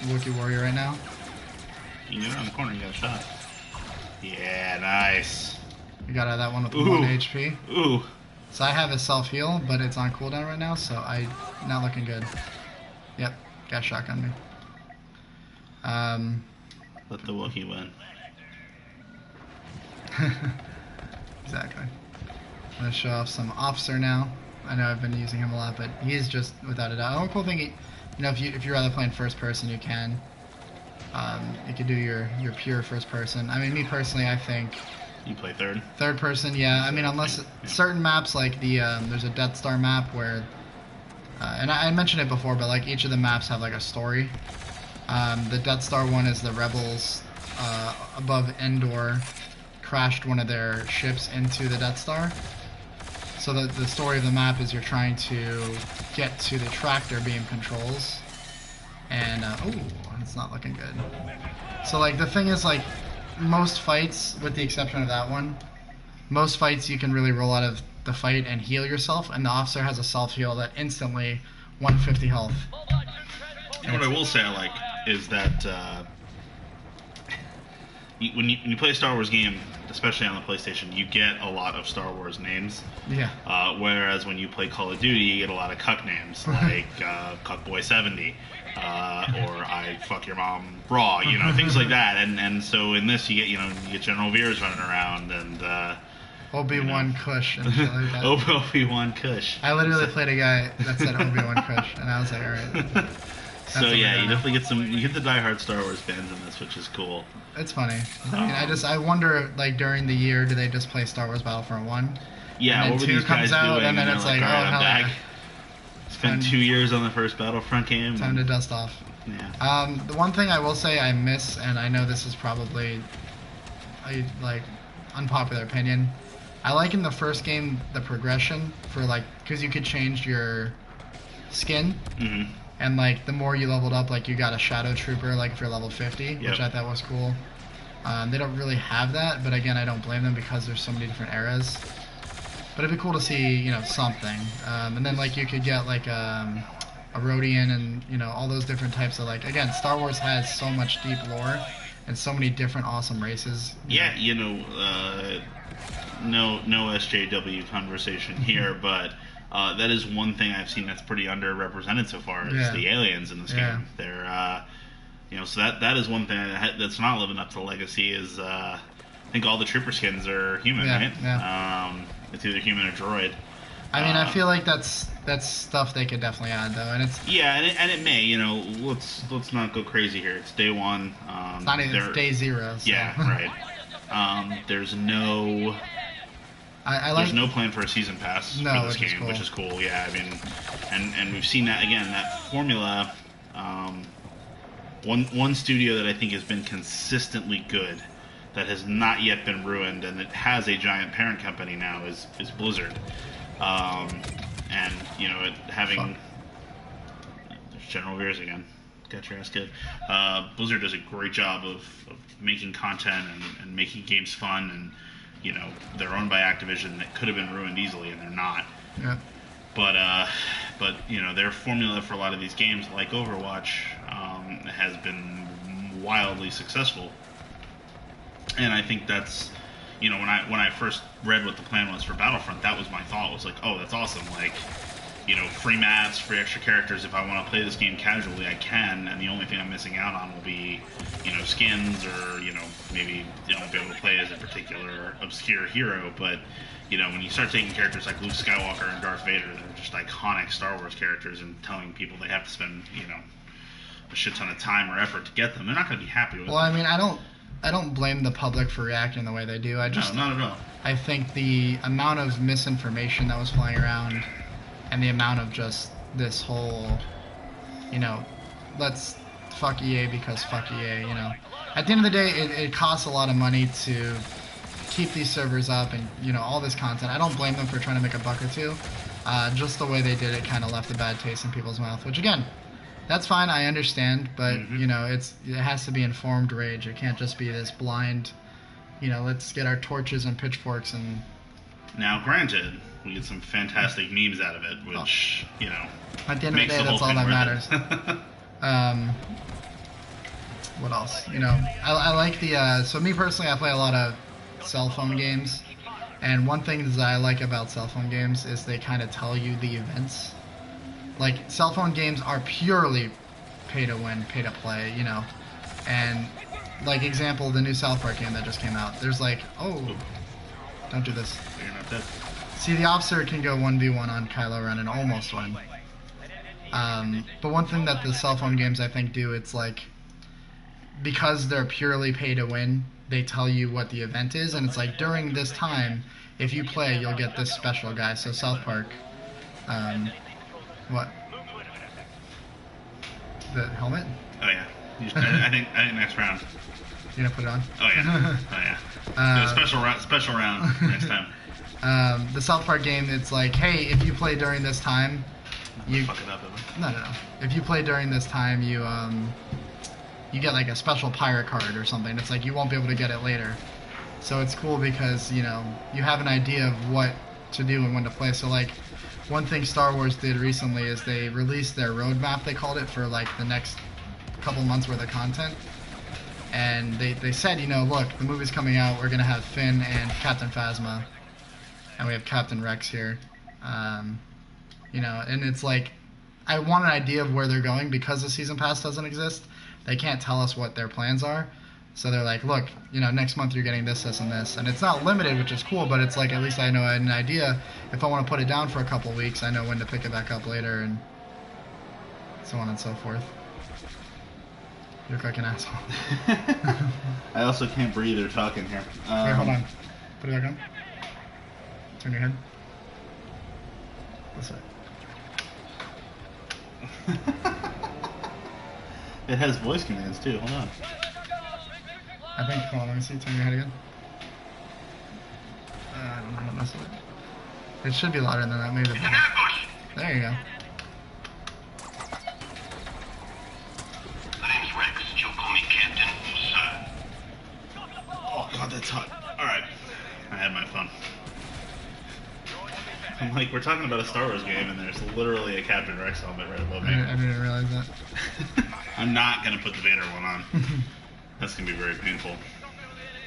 Wookiee Warrior right now. You get around the corner, you got a shot. Yeah, nice. We got out of that one with 1 HP. Ooh. So I have a self-heal, but it's on cooldown right now, so not looking good. Yep, got shotgun me. Let the Wookiee win. Exactly. I'm going to show off some officer now. I know I've been using him a lot, but he's just without a doubt. The only cool thing, you know, if you're rather playing first person, you can. You could do your pure first person. I mean, me personally, I think. You play third. Third person, yeah. I mean, unless certain maps like there's a Death Star map where, and I mentioned it before, but like each of the maps have like a story. The Death Star one is the rebels above Endor crashed one of their ships into the Death Star. So the story of the map is you're trying to get to the tractor beam controls, and it's not looking good. So like the thing is, like, most fights, with the exception of that one, most fights you can really roll out of the fight and heal yourself, and the officer has a self heal that instantly 150 health. You know what I will say I like is that when you play a Star Wars game, especially on the PlayStation, you get a lot of Star Wars names. Yeah. Whereas when you play Call of Duty, you get a lot of cuck names, like Cuckboy70, or I fuck your mom raw, you know, things like that. And so in this, you get General Veers running around and Obi-Wan Kush and shit like that. Obi-Wan Kush. I literally played a guy that said Obi-Wan Kush, and I was like, all right. So yeah, you definitely get the diehard Star Wars fans in this, which is cool. It's funny. I mean, I wonder, like, during the year, do they just play Star Wars Battlefront 1? Yeah, what were these guys doing? And then it's like, oh, hell yeah. Spent 2 years on the first Battlefront game. Time to dust off. Yeah. The one thing I will say I miss, and I know this is probably a unpopular opinion, I like in the first game the progression for, like, because you could change your skin. Mm-hmm. And, like, the more you leveled up, like, you got a Shadow Trooper, like, if you're level 50, which I thought was cool. They don't really have that, but again, I don't blame them because there's so many different eras. But it'd be cool to see, you know, something. And then, like, you could get, like, a Rodian and, you know, all those different types of, like, again, Star Wars has so much deep lore and so many different awesome races. Yeah, you know, no SJW conversation here, but that is one thing I've seen that's pretty underrepresented so far is the aliens in this game. They're, you know, so that is one thing that's not living up to the legacy is, I think all the trooper skins are human, right? Yeah. It's either human or droid. I mean, I feel like that's stuff they could definitely add, though, and it's and it may, you know, let's not go crazy here. It's day one. It's not even, it's day 0. So. Yeah, right. There's no. There's no plan for a season pass for this game, which is cool. Yeah, I mean, and we've seen that again. That formula, one studio that I think has been consistently good, that has not yet been ruined, and it has a giant parent company now is Blizzard. And you know, having there's General Veers again. Got your ass good. Blizzard does a great job of making content and making games fun, and they're owned by Activision. That could have been ruined easily, and they're not. Yeah. But their formula for a lot of these games, like Overwatch, has been wildly successful. And I think that's, when I first read what the plan was for Battlefront, that was my thought. Was like, oh, that's awesome. Like, free maps, free extra characters. If I want to play this game casually, I can. And the only thing I'm missing out on will be, skins, or maybe you won't be able to play as a particular obscure hero. But when you start taking characters like Luke Skywalker and Darth Vader, they're just iconic Star Wars characters, and telling people they have to spend a shit ton of time or effort to get them, they're not going to be happy with. Well, I mean, I don't blame the public for reacting the way they do. No, not at all. I think the amount of misinformation that was flying around, and the amount of just this whole, let's fuck EA because fuck EA, At the end of the day, it costs a lot of money to keep these servers up and, all this content. I don't blame them for trying to make a buck or two. Just the way they did it kind of left a bad taste in people's mouth, which, again, that's fine, I understand, but, it has to be informed rage. It can't just be this blind, let's get our torches and pitchforks and... Now, granted, we get some fantastic memes out of it, which, at the end of the day, that's all that matters. What else? I like the... so me personally, I play a lot of cell phone games, and one thing that I like about cell phone games is they kind of tell you the events. Like, cell phone games are purely pay to win, pay to play, and, like, example, the new South Park game that just came out, there's like, oh, don't do this. You're not dead. See, the officer can go 1v1 on Kylo Ren and almost win. But one thing that the cell phone games, I think, do, it's like, because they're purely pay to win, they tell you what the event is, and it's like, during this time, if you play, you'll get this special guy. So South Park, what? The helmet? Oh yeah. I think next round. You gonna put it on? Oh yeah. Oh yeah. Special round next time. The South Park game, it's like, hey, if you play during this time, you fuck it up. No. If you play during this time, you get like a special pirate card or something. It's like you won't be able to get it later. So it's cool because you have an idea of what to do and when to play. So like, one thing Star Wars did recently is they released their roadmap, they called it, for like the next couple months worth of content. And they said, look, the movie's coming out, we're going to have Finn and Captain Phasma. And we have Captain Rex here. And it's like, I want an idea of where they're going because the Season Pass doesn't exist. They can't tell us what their plans are. So they're like, look, next month you're getting this, this, and this. And it's not limited, which is cool, but it's like, at least I know an idea. If I want to put it down for a couple weeks, I know when to pick it back up later, and so on and so forth. You look like an asshole. I also can't breathe or talk in here. Wait, hold on. Put it back on. Turn your head. This way. It has voice commands too. Hold on. I think, hold on, let me see, turn your head again. I don't know how to mess with it. It should be louder than that, maybe. There you go. My name's Rex. You'll call me Captain, sir. Oh god, that's hot. Alright. I had my fun. I'm like, we're talking about a Star Wars game and there's literally a Captain Rex helmet right above me. I didn't realize that. I'm not going to put the Vader one on. That's going to be very painful.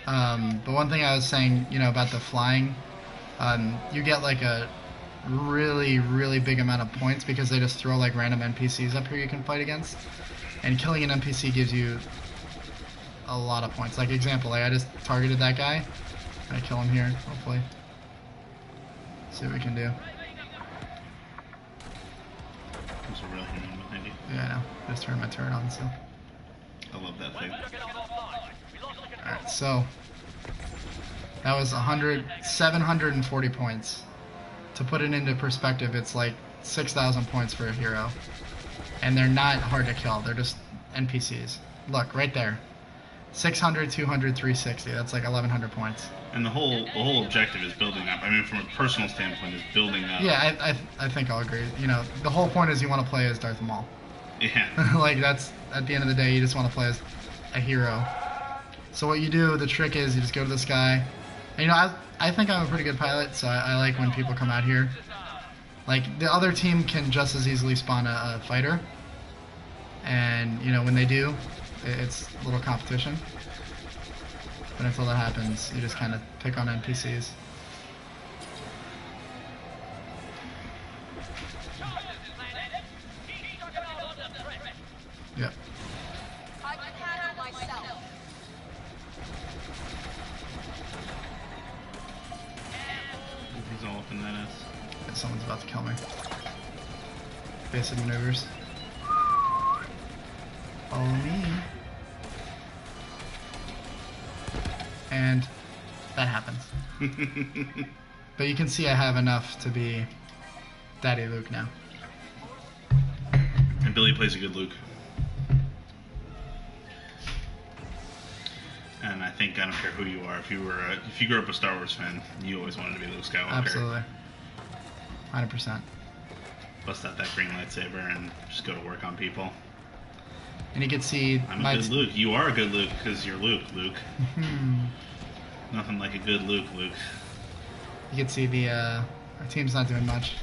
But one thing I was saying, about the flying, you get like a really, really big amount of points because they just throw like random NPCs up here you can fight against. And killing an NPC gives you a lot of points. Like, example, I just targeted that guy. I kill him here, hopefully. See what we can do. There's a real human behind you. Yeah, I know. Just turned my turret on, so. I love that thing. Alright, so that was 740 points. To put it into perspective, it's like 6,000 points for a hero. And they're not hard to kill, they're just NPCs. Look, right there. 600, 200, 360, that's like 1,100 points. And the whole objective is building up. I mean, from a personal standpoint, is building up. Yeah, I think I'll agree. The whole point is you want to play as Darth Maul. Yeah. Like, that's, at the end of the day, you just want to play as a hero. So what you do, the trick is you just go to this guy. And, you know, I think I'm a pretty good pilot, so I like when people come out here. Like, the other team can just as easily spawn a fighter. And, you know, when they do, it's a little competition. But until that happens, you just kind of pick on NPCs. Yep. He's all up in that ass. Yeah, someone's about to kill me. Basic maneuvers. Follow me. And that happens. But you can see I have enough to be Daddy Luke now. And Billy plays a good Luke. And I think I don't care who you are. If you grew up a Star Wars fan, you always wanted to be Luke Skywalker. Absolutely. 100%. Bust out that green lightsaber and just go to work on people. And you can see I'm a good Luke. You are a good Luke because you're Luke, Luke. Nothing like a good Luke, Luke. You can see the our team's not doing much.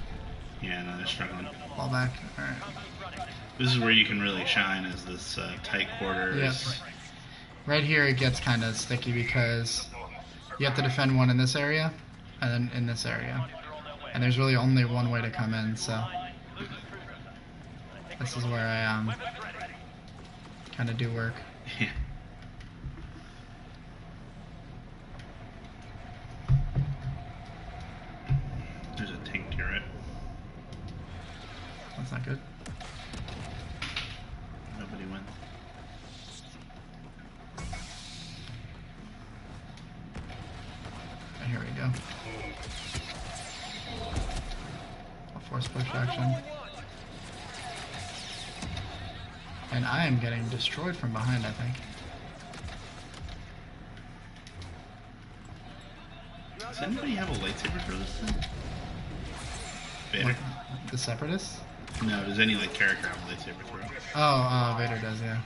Yeah, no, they're struggling. Fall back. All right. This is where you can really shine, is this tight quarters. Yep. Right here it gets kind of sticky because you have to defend one in this area and then in this area. And there's really only one way to come in, so this is where I kind of do work. Yeah. There's a tank turret. That's not good. Nobody wins. Here we go. A force push action. And I am getting destroyed from behind, I think. Does anybody have a lightsaber for this thing? Vader? The Separatists? No, does any character have a lightsaber throw? Oh, Vader does, yeah.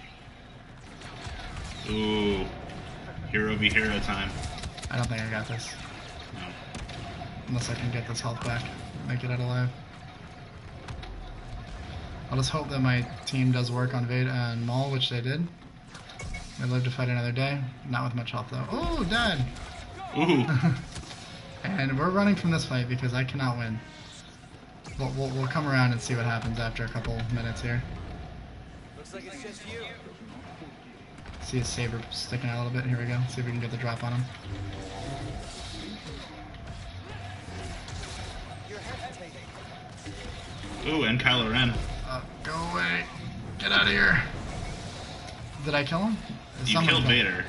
Ooh. Hero v hero time. I don't think I got this. No. Unless I can get this health back. Make it out alive. I'll just hope that my team does work on Vader and Maul, which they did. They live to fight another day. Not with much health, though. Oh, Dad! Ooh. And we're running from this fight because I cannot win. We'll come around and see what happens after a couple minutes here. Looks like it's just you. See his saber sticking out a little bit. Here we go. See if we can get the drop on him. You're hesitating. Ooh, and Kylo Ren. Go away. Get out of here. Did I kill him? You killed Vader.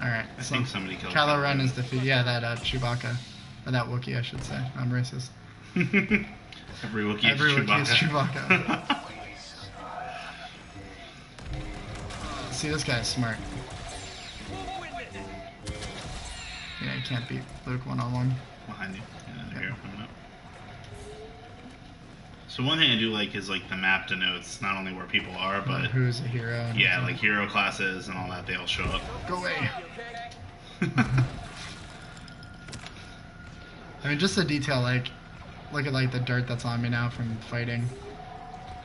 Alright. I think somebody killed Kylo Ren is defeated. Yeah, that Chewbacca. Or that Wookiee, I should say. I'm racist. Every Wookiee is Wookiee is Chewbacca. Chewbacca. See, this guy's smart. Yeah, you can't beat Luke one-on-one. Behind you. Yeah, there's a hero coming up. So one thing I do like is the map denotes not only where people are, but who's a hero. And yeah, hero classes and all that, they all show up. Go away. I mean, just the detail, look at the dirt that's on me now from fighting.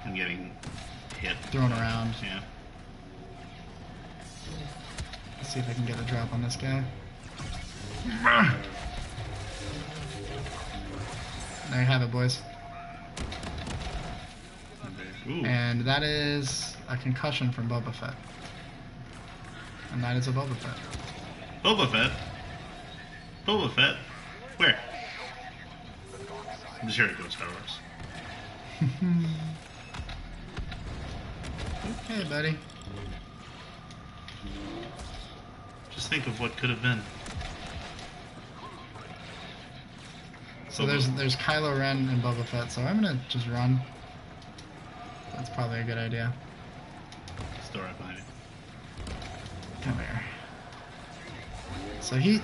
And getting hit. Thrown around. Yeah. Let's see if I can get a drop on this guy. There you have it, boys. Ooh. And that is a concussion from Boba Fett. And that is a Boba Fett. Boba Fett? Boba Fett? Where? I'm just here to go Star Wars. Okay, buddy. Just think of what could have been. So there's Kylo Ren and Boba Fett, so I'm gonna just run. That's probably a good idea. Still right behind you. Come here. So he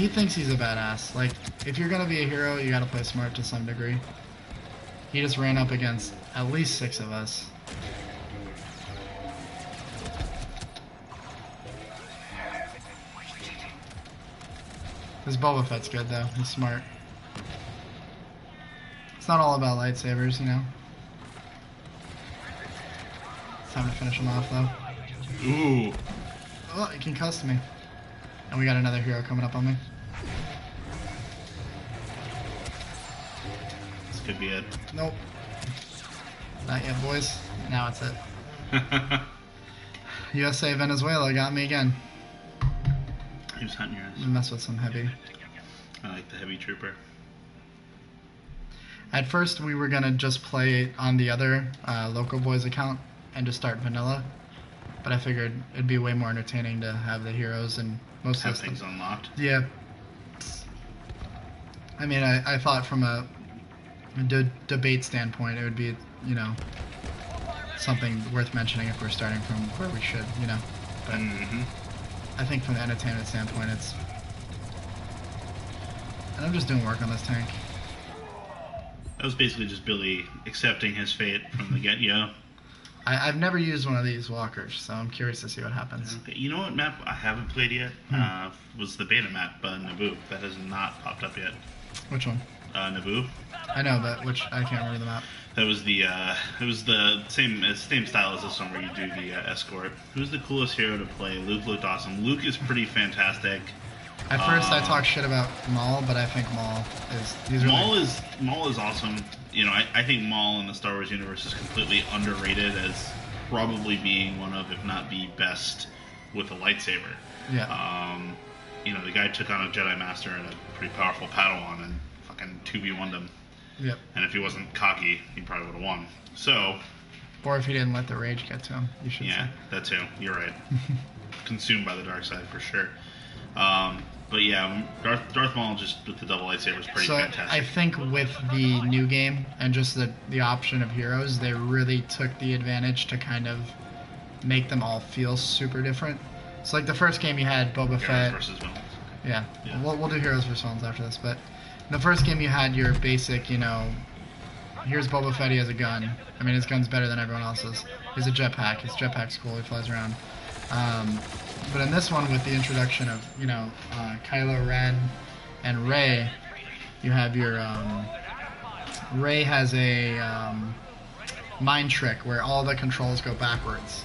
thinks he's a badass. If you're gonna be a hero, you gotta play smart to some degree. He just ran up against at least 6 of us. This Boba Fett's good though. He's smart. It's not all about lightsabers, you know. It's time to finish him off though. Ooh. Oh, it concussed me. And we got another hero coming up on me. This could be it. Nope. Not yet, boys. Now it's it. USA Venezuela got me again. He was hunting your ass. Mess with some heavy. I like the heavy trooper. At first, we were gonna just play on the other local boys account and just start vanilla, but I figured it'd be way more entertaining to have the heroes and most Have of the things unlocked. Yeah. I mean, I thought from a debate standpoint, it would be, you know, something worth mentioning if we're starting from where we should, you know. But I think from the entertainment standpoint, it's. And I'm just doing work on this tank. That was basically just Billy accepting his fate from the get-go. I've never used one of these walkers, so I'm curious to see what happens. Okay. You know what map I haven't played yet? Was the beta map, Naboo. That has not popped up yet. Which one? Naboo. I know, but which I can't remember the map. That was the same style as this one where you do the escort. Who's the coolest hero to play? Luke looked awesome. Luke is pretty fantastic. At first, I talked shit about Maul, but I think Maul is. He's really, Maul is awesome. You know, I think Maul in the Star Wars universe is completely underrated as probably being one of, if not the best, with a lightsaber. Yeah. You know, the guy took on a Jedi Master and a pretty powerful Padawan and fucking 2v1'd him. Yep. And if he wasn't cocky, he probably would have won. So. Or if he didn't let the rage get to him, you should say. Yeah, that too. You're right. Consumed by the dark side for sure. But yeah, Darth Maul just with the double lightsaber is pretty fantastic. I think with the new game and just the option of heroes, they really took the advantage to kind of make them all feel super different. It's like the first game you had Boba Fett. Heroes versus villains. Yeah, Yeah. We'll do heroes versus villains after this, but in the first game you had your basic, you know, here's Boba Fett, he has a gun. I mean, his gun's better than everyone else's. He's a jetpack. His jetpack's cool. He flies around. But in this one, with the introduction of, you know, Kylo Ren and Rey, you have your Rey has a mind trick where all the controls go backwards.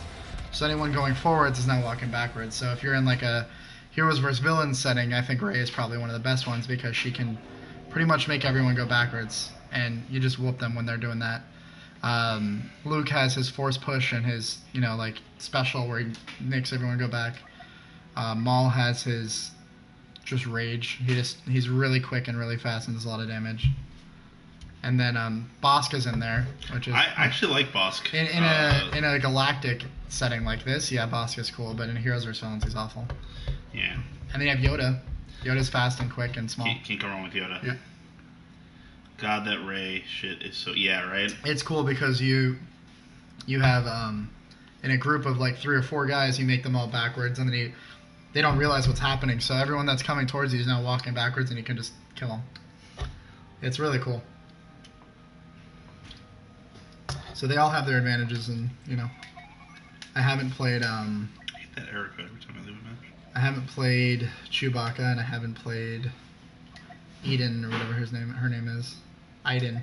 So anyone going forwards is now walking backwards. So if you're in like a heroes versus villains setting, I think Rey is probably one of the best ones because she can pretty much make everyone go backwards, and you just whoop them when they're doing that. Luke has his force push and his, you know, like special where he makes everyone go back. Maul has his just rage. He's really quick and really fast and does a lot of damage. And then Bosca's in there, which is I actually like Bosk. in a galactic setting like this. Yeah, Bosca's cool, but in Heroes vs. Villains, he's awful. Yeah. And then you have Yoda. Yoda's fast and quick and small. Can't go wrong with Yoda. Yeah. God, that Rey shit is so right. It's cool because you have in a group of like 3 or 4 guys, you make them all backwards, and then they don't realize what's happening. So everyone that's coming towards you is now walking backwards, and you can just kill them. It's really cool. So they all have their advantages, and you know, I haven't played. I hate that error code every time I leave a match. I haven't played Chewbacca, and I haven't played Eden or whatever her name is. Iden.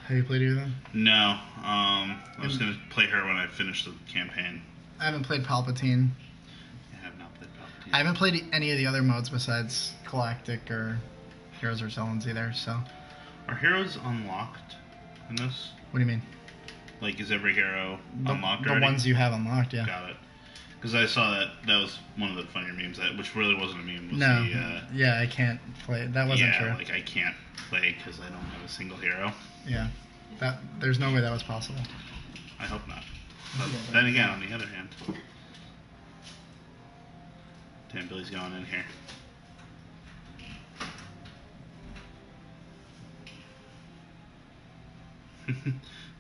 Have you played either of them? No. I was gonna play her when I finish the campaign. I haven't played Palpatine. I have not played Palpatine. I haven't played any of the other modes besides Galactic or Heroes vs. Villains either. So. Are heroes unlocked in this? What do you mean? Like, is every hero unlocked The already? ones you have unlocked, yeah. Got it. Because I saw that was one of the funnier memes, which really wasn't a meme. Was No. The, yeah, I can't play it. That wasn't true. Yeah, like I can't play because I don't have a single hero. Yeah. There's no way that was possible. I hope not. But then again, on the other hand, damn, Billy's going in here.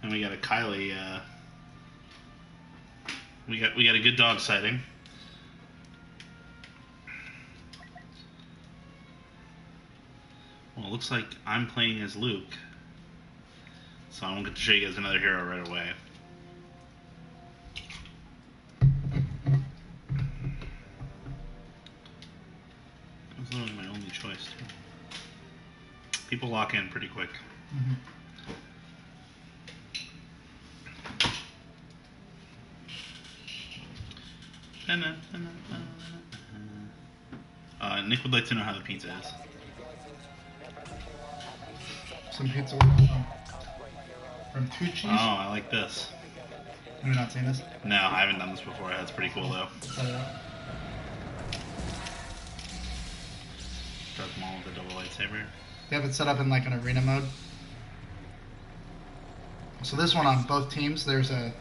And we got a Kylie. We got a good dog sighting. Well, it looks like I'm playing as Luke, so I won't get to show you guys another hero right away. Really my only choice, too. People lock in pretty quick. Mm-hmm. Nick would like to know how the pizza is. Some pizza from Two Cheese. Oh, I like this. You've not seen this? No, I haven't done this before. That's pretty cool, though. Set it up. Darth Maul with a double lightsaber. They have it set up in like an arena mode. So this one on both teams, there's a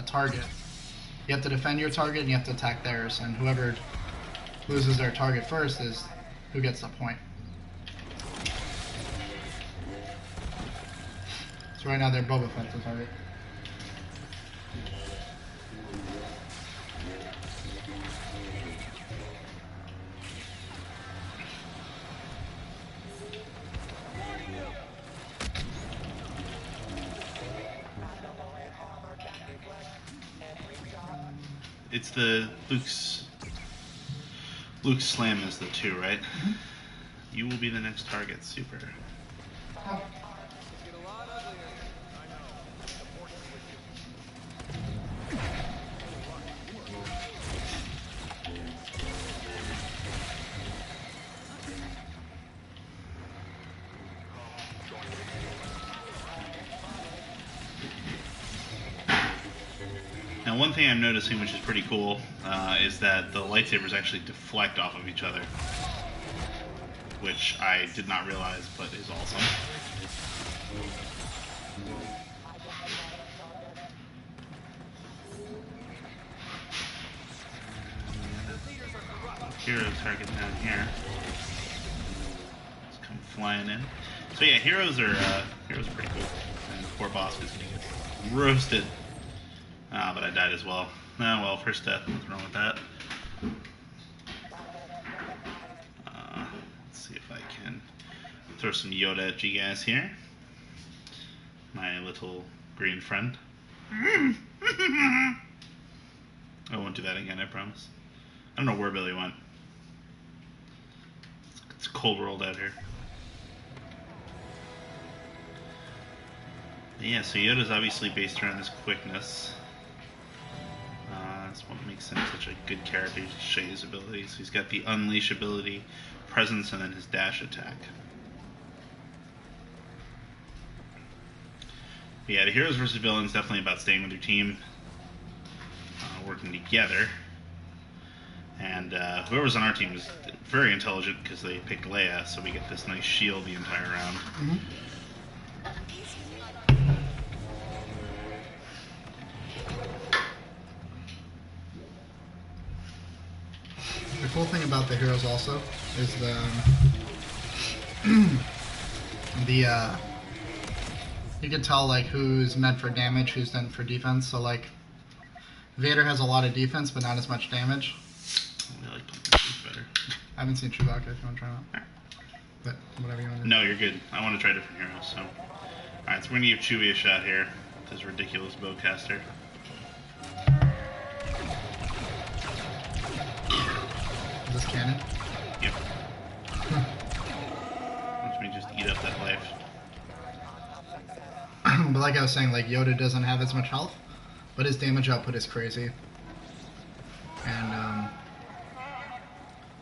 target. You have to defend your target and you have to attack theirs, and whoever loses their target first is who gets the point. So right now they're Boba Fett's the target. It's the Luke's slam is the 2, right? Mm-hmm. You will be the next target. Super. Now, one thing I'm noticing, which is pretty cool, is that the lightsabers actually deflect off of each other, which I did not realize, but is awesome. Hero target down here. Let's come flying in. So yeah, heroes are pretty cool, and the poor boss is gonna get roasted. Ah, but I died as well. Ah, well, first death. What's wrong with that? Let's see if I can throw some Yoda at you guys here. My little green friend. I won't do that again, I promise. I don't know where Billy went. It's cold world out here. But yeah, so Yoda's obviously based around his quickness. That's what makes him such a good character to show his abilities. He's got the Unleash ability, Presence, and then his dash attack. But yeah, the heroes versus villains definitely about staying with your team, working together. And whoever's on our team is very intelligent because they picked Leia, so we get this nice shield the entire round. Mm-hmm. The cool thing about the heroes also is you can tell like who's meant for damage, who's meant for defense. So like Vader has a lot of defense but not as much damage. I like Pumpkin Soup better. I haven't seen Chewbacca if you want to try that. But whatever you want to do. No, you're good. I want to try different heroes, so. Alright, so we're gonna give Chewie a shot here. This ridiculous bowcaster. Is this canon? Yep. Watch me just eat up that life. But like I was saying, like Yoda doesn't have as much health, but his damage output is crazy. And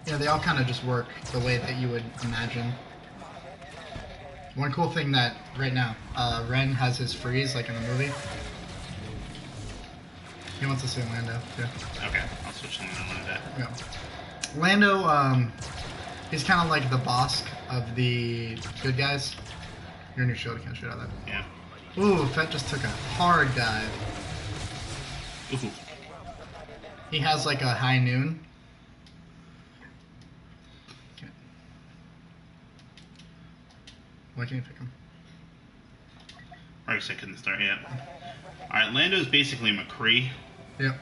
yeah, they all kind of just work the way that you would imagine. One cool thing that right now, Ren has his freeze like in the movie. He wants to see Lando too. Okay, I'll switch to one of that. Yeah. Lando, he's kind of like the boss of the good guys. You're in your shield, can't shoot out of that. Yeah. Ooh, Fett just took a hard dive. Ooh. He has like a high noon. Okay. Why can't you pick him? I guess I couldn't start yet. Alright, Lando's basically McCree, Yep.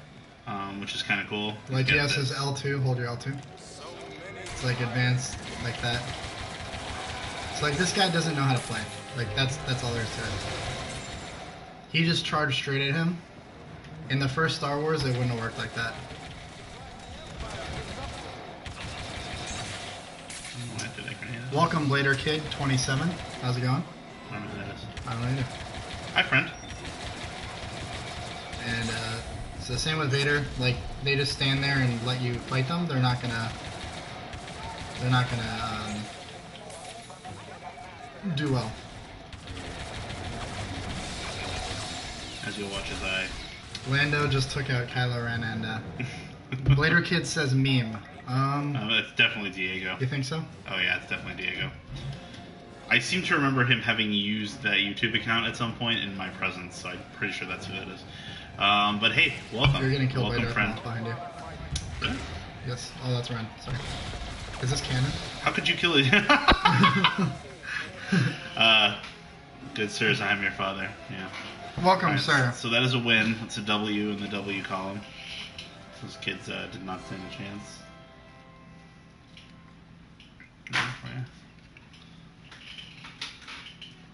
which is kind of cool. Like He's he got has his this- L2, hold your L2. It's like advanced, like that. It's like this guy doesn't know how to play. Like that's all there is to it. He just charged straight at him. In the first Star Wars, it wouldn't have worked like that. Welcome, Blader Kid 27. How's it going? I don't know who that is. I don't know either. Hi, friend. And it's the same with Vader. Like, they just stand there and let you fight them. They're not gonna do well. As you'll watch as I... Lando just took out Kylo Ren, and Blader Kid says meme. it's definitely Diego. You think so? Oh yeah, it's definitely Diego. I seem to remember him having used that YouTube account at some point in my presence, so I'm pretty sure that's who that is. But hey, welcome. You're getting killed welcome, by friend. behind you. Really? Yes. Oh, that's Ren. Sorry. Is this canon? How could you kill it? Good sirs, I am your father. Yeah. Welcome, Alright, sir. So that is a win. It's a W in the W column. Those kids did not stand a chance.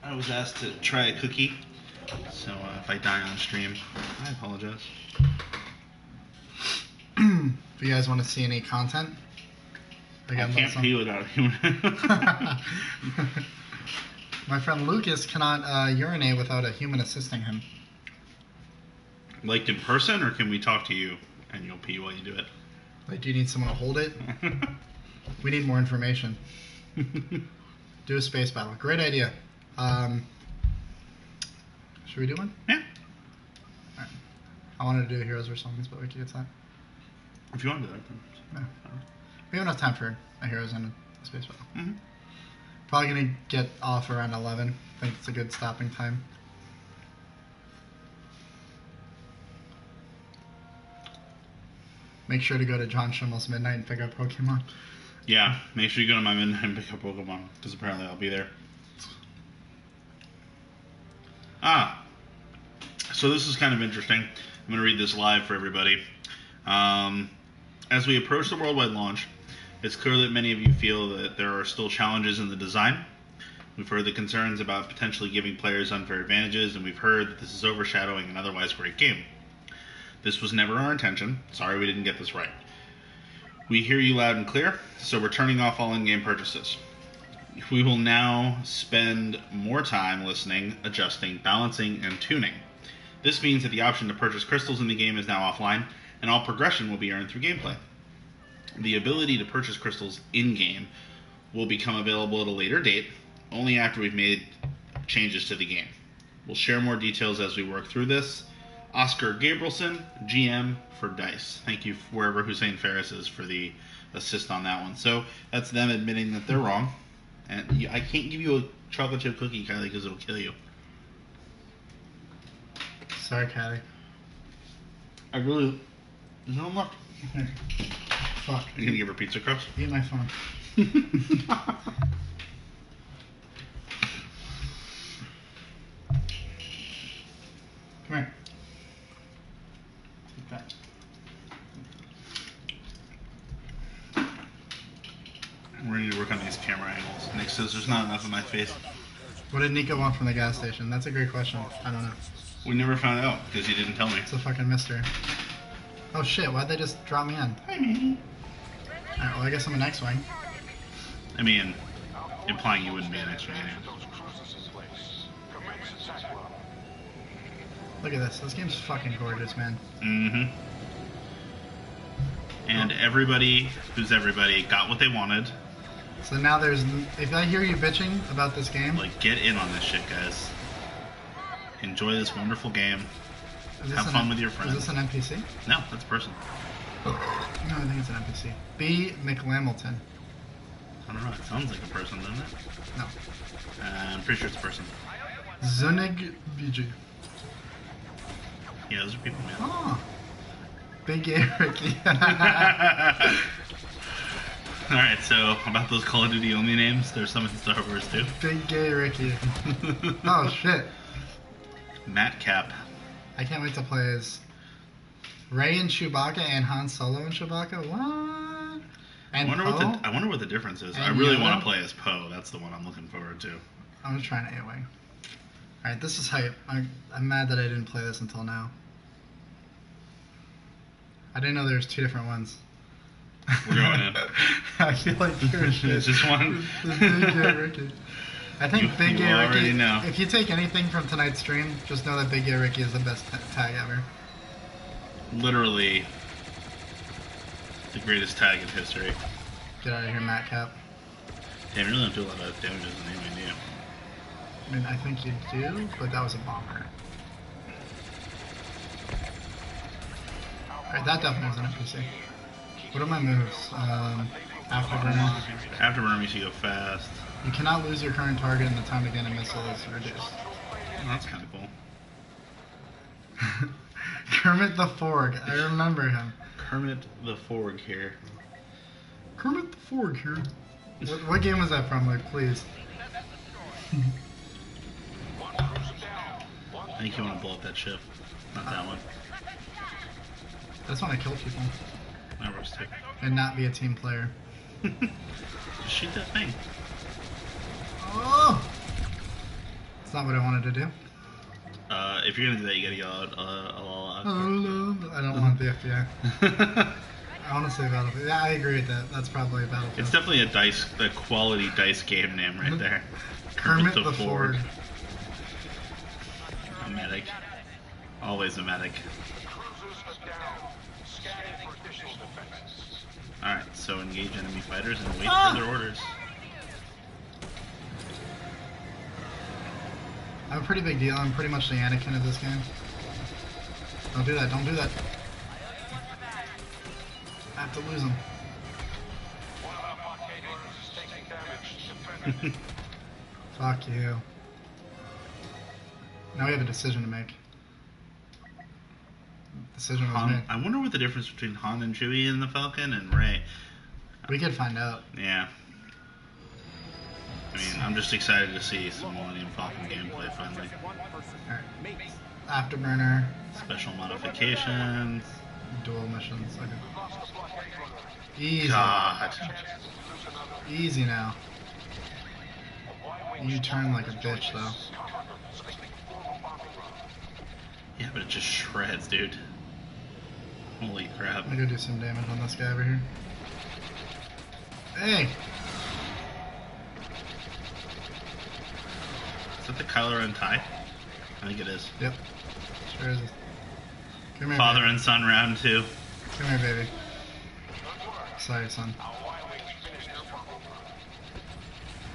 I was asked to try a cookie, so if I die on stream, I apologize. If you guys want to see any content, I can't pee without a human. My friend Lucas cannot urinate without a human assisting him. Like in person, or can we talk to you and you'll pee while you do it? Like, do you need someone to hold it? We need more information. Do a space battle. Great idea. Should we do one? Yeah. Alright. I wanted to do Heroes or Songs, but we can get that. If you want to do that. Then. No. We have enough time for a Heroes and a space battle. Mm-hmm. Probably gonna get off around 11. I think it's a good stopping time. Make sure to go to John Schimmel's Midnight and pick up Pokemon. Yeah, make sure you go to my midnight and pick up Pokemon, because apparently I'll be there. So this is kind of interesting. I'm going to read this live for everybody. As we approach the worldwide launch, it's clear that many of you feel that there are still challenges in the design. We've heard the concerns about potentially giving players unfair advantages, and we've heard that this is overshadowing an otherwise great game. This was never our intention. Sorry we didn't get this right. We hear you loud and clear, so we're turning off all in-game purchases. We will now spend more time listening, adjusting, balancing, and tuning. This means that the option to purchase crystals in the game is now offline, and all progression will be earned through gameplay. The ability to purchase crystals in-game will become available at a later date, only after we've made changes to the game. We'll share more details as we work through this. Oscar Gabrielson, GM for DICE. Thank you, wherever Hussein Ferris is, for the assist on that one. So that's them admitting that they're wrong. And I can't give you a chocolate chip cookie, Kylie, because it'll kill you. Sorry, Kylie. I really... No, I'm not. Fuck. Are you going to give her pizza crust? Eat my phone. Come here. Take that. We're going to need to work on these camera angles. Nick says there's not enough of my face. What did Nico want from the gas station? That's a great question. I don't know. We never found out, because you didn't tell me. It's a fucking mystery. Oh shit, why'd they just drop me in? Hi, Manny. Alright, well I guess I'm an X-Wing. I mean, implying you wouldn't be an X-Wing anyway. Look at this. This game's fucking gorgeous, man. Mm-hmm. And everybody, who's everybody, got what they wanted. So now there's... If I hear you bitching about this game... Like, get in on this shit, guys. Enjoy this wonderful game. Have an fun with your friends. Is this an NPC? No, that's a person. No, I think it's an NPC. B. McLamilton. I don't know. It sounds like a person, doesn't it? No. I'm pretty sure it's a person. Zunig BG. Yeah, those are people, man. Oh. Big Gay Ricky. Alright, so about those Call of Duty only names, there's some in Star Wars too. Big Gay Ricky. Oh shit. Matt Cap. I can't wait to play as Rey and Chewbacca and Han Solo and Chewbacca. What? And I wonder what the difference is. And I really Yoda? want to play as Poe. That's the one I'm looking forward to. I'm just trying to A-Wing. Alright, this is hype. I'm mad that I didn't play this until now. I didn't know there was two different ones. We're going in. Okay. feel like you're shit. It's just one. This Big Gay Ricky. I think Big you Gay already Ricky. know. If you take anything from tonight's stream, just know that Big Gay Ricky is the best tag ever. Literally the greatest tag in history. Get out of here, Matt Cap. Damn, you really don't do a lot of damage as an enemy, do you? I mean, I think you do, but that was a bomber. Alright, that definitely was an NPC. What are my moves? Afterburner. Afterburner makes you go fast. You cannot lose your current target and the time to get a missile is reduced. Oh, that's kind of cool. Kermit the Forg, I remember him. Kermit the Forg here. Kermit the Forg here. What game was that from? Like, please. I think you want to blow up that ship. Not that one. That's when I kill people. My roast too. And not be a team player. Just shoot that thing. Oh! That's not what I wanted to do. If you're gonna do that, you gotta yell out, I don't want the FBI. I want to say Battlefield. Yeah, I agree with that. That's probably a Battlefield. It's definitely a quality dice game name right there. Kermit the Forg. A medic. Always a medic. Alright, so engage enemy fighters and wait for their orders. I'm a pretty big deal. I'm pretty much the Anakin of this game. Don't do that. Don't do that. I have to lose him. Fuck you. Now we have a decision to make. Decision was made. I wonder what the difference between Han and Chewie in the Falcon and Rey. We could find out. Yeah. I mean, I'm just excited to see some Millennium Falcon gameplay finally. Alright. Afterburner. Special modifications. Dual missions. Okay. Easy. God. Easy now. You turn like a bitch, though. Yeah, but it just shreds, dude. Holy crap. I'm gonna go do some damage on this guy over here. Hey! Is that the Kylo Ren tie? I think it is. Yep. Sure is. Come here, Father baby. and son round 2. Come here, baby. Sorry, son.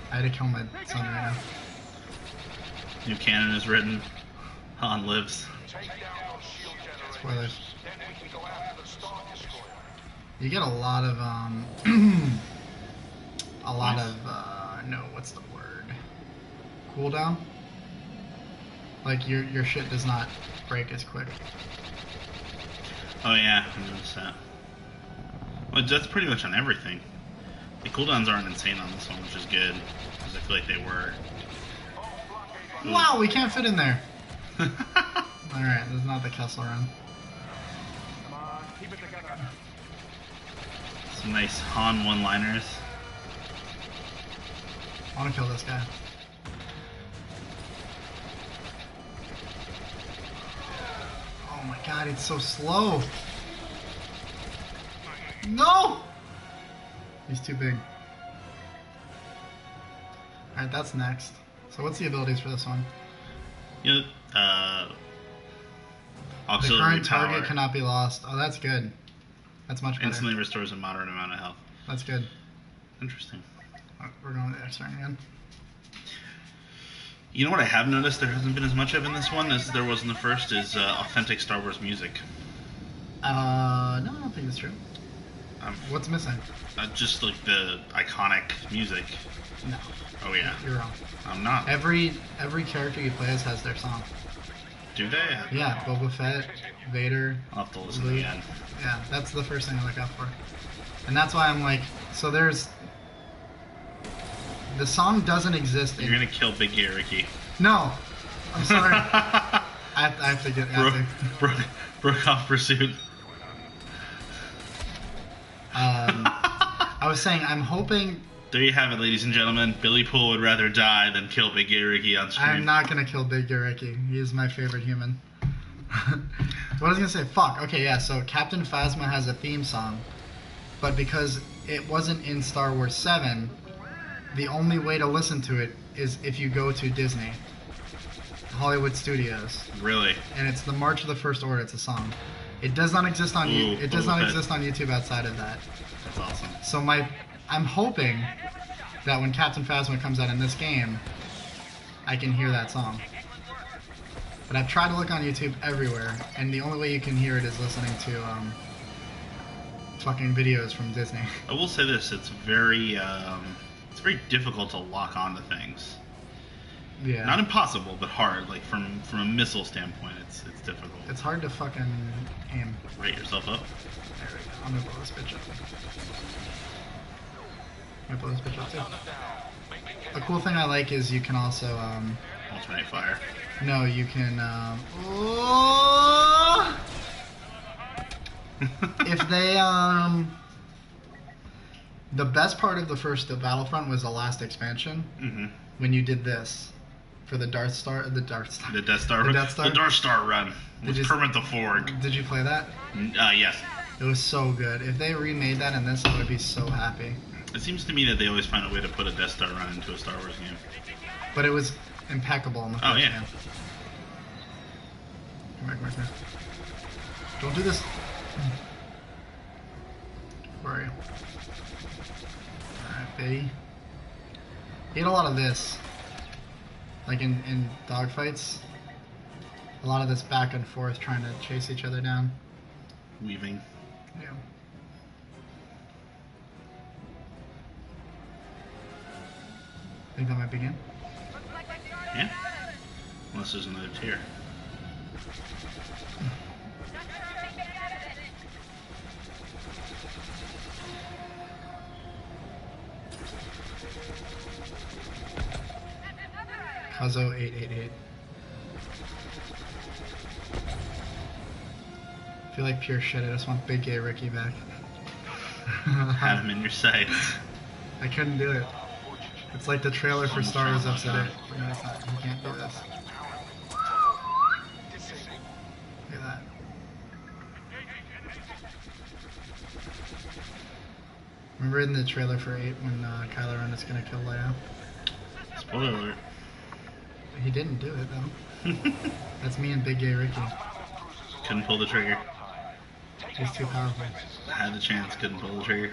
I had to kill my son right now. New canon is written. Han lives. Spoilers. You get a lot of, no, what's the word? Cooldown? Like, your shit does not break as quick. Oh yeah, I noticed that. Well, that's pretty much on everything. The cooldowns aren't insane on this one, which is good. Because I feel like they were. Ooh. Wow, we can't fit in there! Alright, this is not the Kessel Run. Some nice Han one-liners. I wanna kill this guy. Oh my god, it's so slow! No! He's too big. Alright, that's next. So what's the abilities for this one? You know, The auxiliary current power target cannot be lost. Oh, that's good. That's much better. instantly restores a moderate amount of health. That's good. Interesting. We're going with the X-Turn again. You know what I have noticed there hasn't been as much of in this one as there was in the first is authentic Star Wars music. No, I don't think it's true. What's missing? Just like the iconic music. No, Oh yeah. you're wrong. I'm not. Every character you play as has their song. Do they? Yeah, Boba Fett, Vader. I'll have to listen Luke. again. Yeah, that's the first thing I look out for. And that's why I'm like, so there's... The song doesn't exist in... You're gonna kill Big Gay Ricky. No! I'm sorry. I have to get... Broke off pursuit. I was saying, I'm hoping... There you have it, ladies and gentlemen. Billy Poole would rather die than kill Big Gay Ricky on stream. I'm not gonna kill Big Gareki. He is my favorite human. What was I gonna say? Fuck. Okay, yeah. So Captain Phasma has a theme song, but because it wasn't in Star Wars 7, the only way to listen to it is if you go to Disney, Hollywood Studios, Really? and it's the March of the First Order. It's a song. It does not exist on it does not exist on YouTube outside of that. That's awesome. So I'm hoping that when Captain Phasma comes out in this game, I can hear that song. But I've tried to look on YouTube everywhere, and the only way you can hear it is listening to fucking videos from Disney. I will say this: it's very difficult to lock onto things. Yeah. Not impossible, but hard. Like from a missile standpoint, it's difficult. It's hard to fucking aim. Rate yourself up. There we go. I'm gonna blow this bitch up. I'm gonna blow this bitch up too. A cool thing I like is you can also Alternate fire. no, you can oh! If they the best part of the first Battlefront was the last expansion Mm-hmm. when you did this for the Death Star. The Death Star. The Death Star? The Darth Star run with you- Kermit the Forg. Did you play that? Yes. It was so good. If they remade that in this, I would be so happy. It seems to me that they always find a way to put a Death Star run into a Star Wars game. But it was impeccable in the first Oh, yeah. game. Come back, come back. Don't do this. Where are you? Alright, Betty. You get a lot of this. Like in dogfights. A lot of this back and forth trying to chase each other down. Weaving. Yeah. Think that might begin? Yeah. Unless there's another tier. Kazo 888. I feel like pure shit. I just want Big Gay Ricky back. Had him in your sights. I couldn't do it. It's like the trailer for Star Wars Episode 8. No, it's not. You can't do this. Look at that. Remember in the trailer for 8 when Kylo Ren is gonna kill Leia? Spoiler alert. He didn't do it though. That's me and Big Gay Ricky. Couldn't pull the trigger. He's too powerful. Had the chance, couldn't pull the trigger.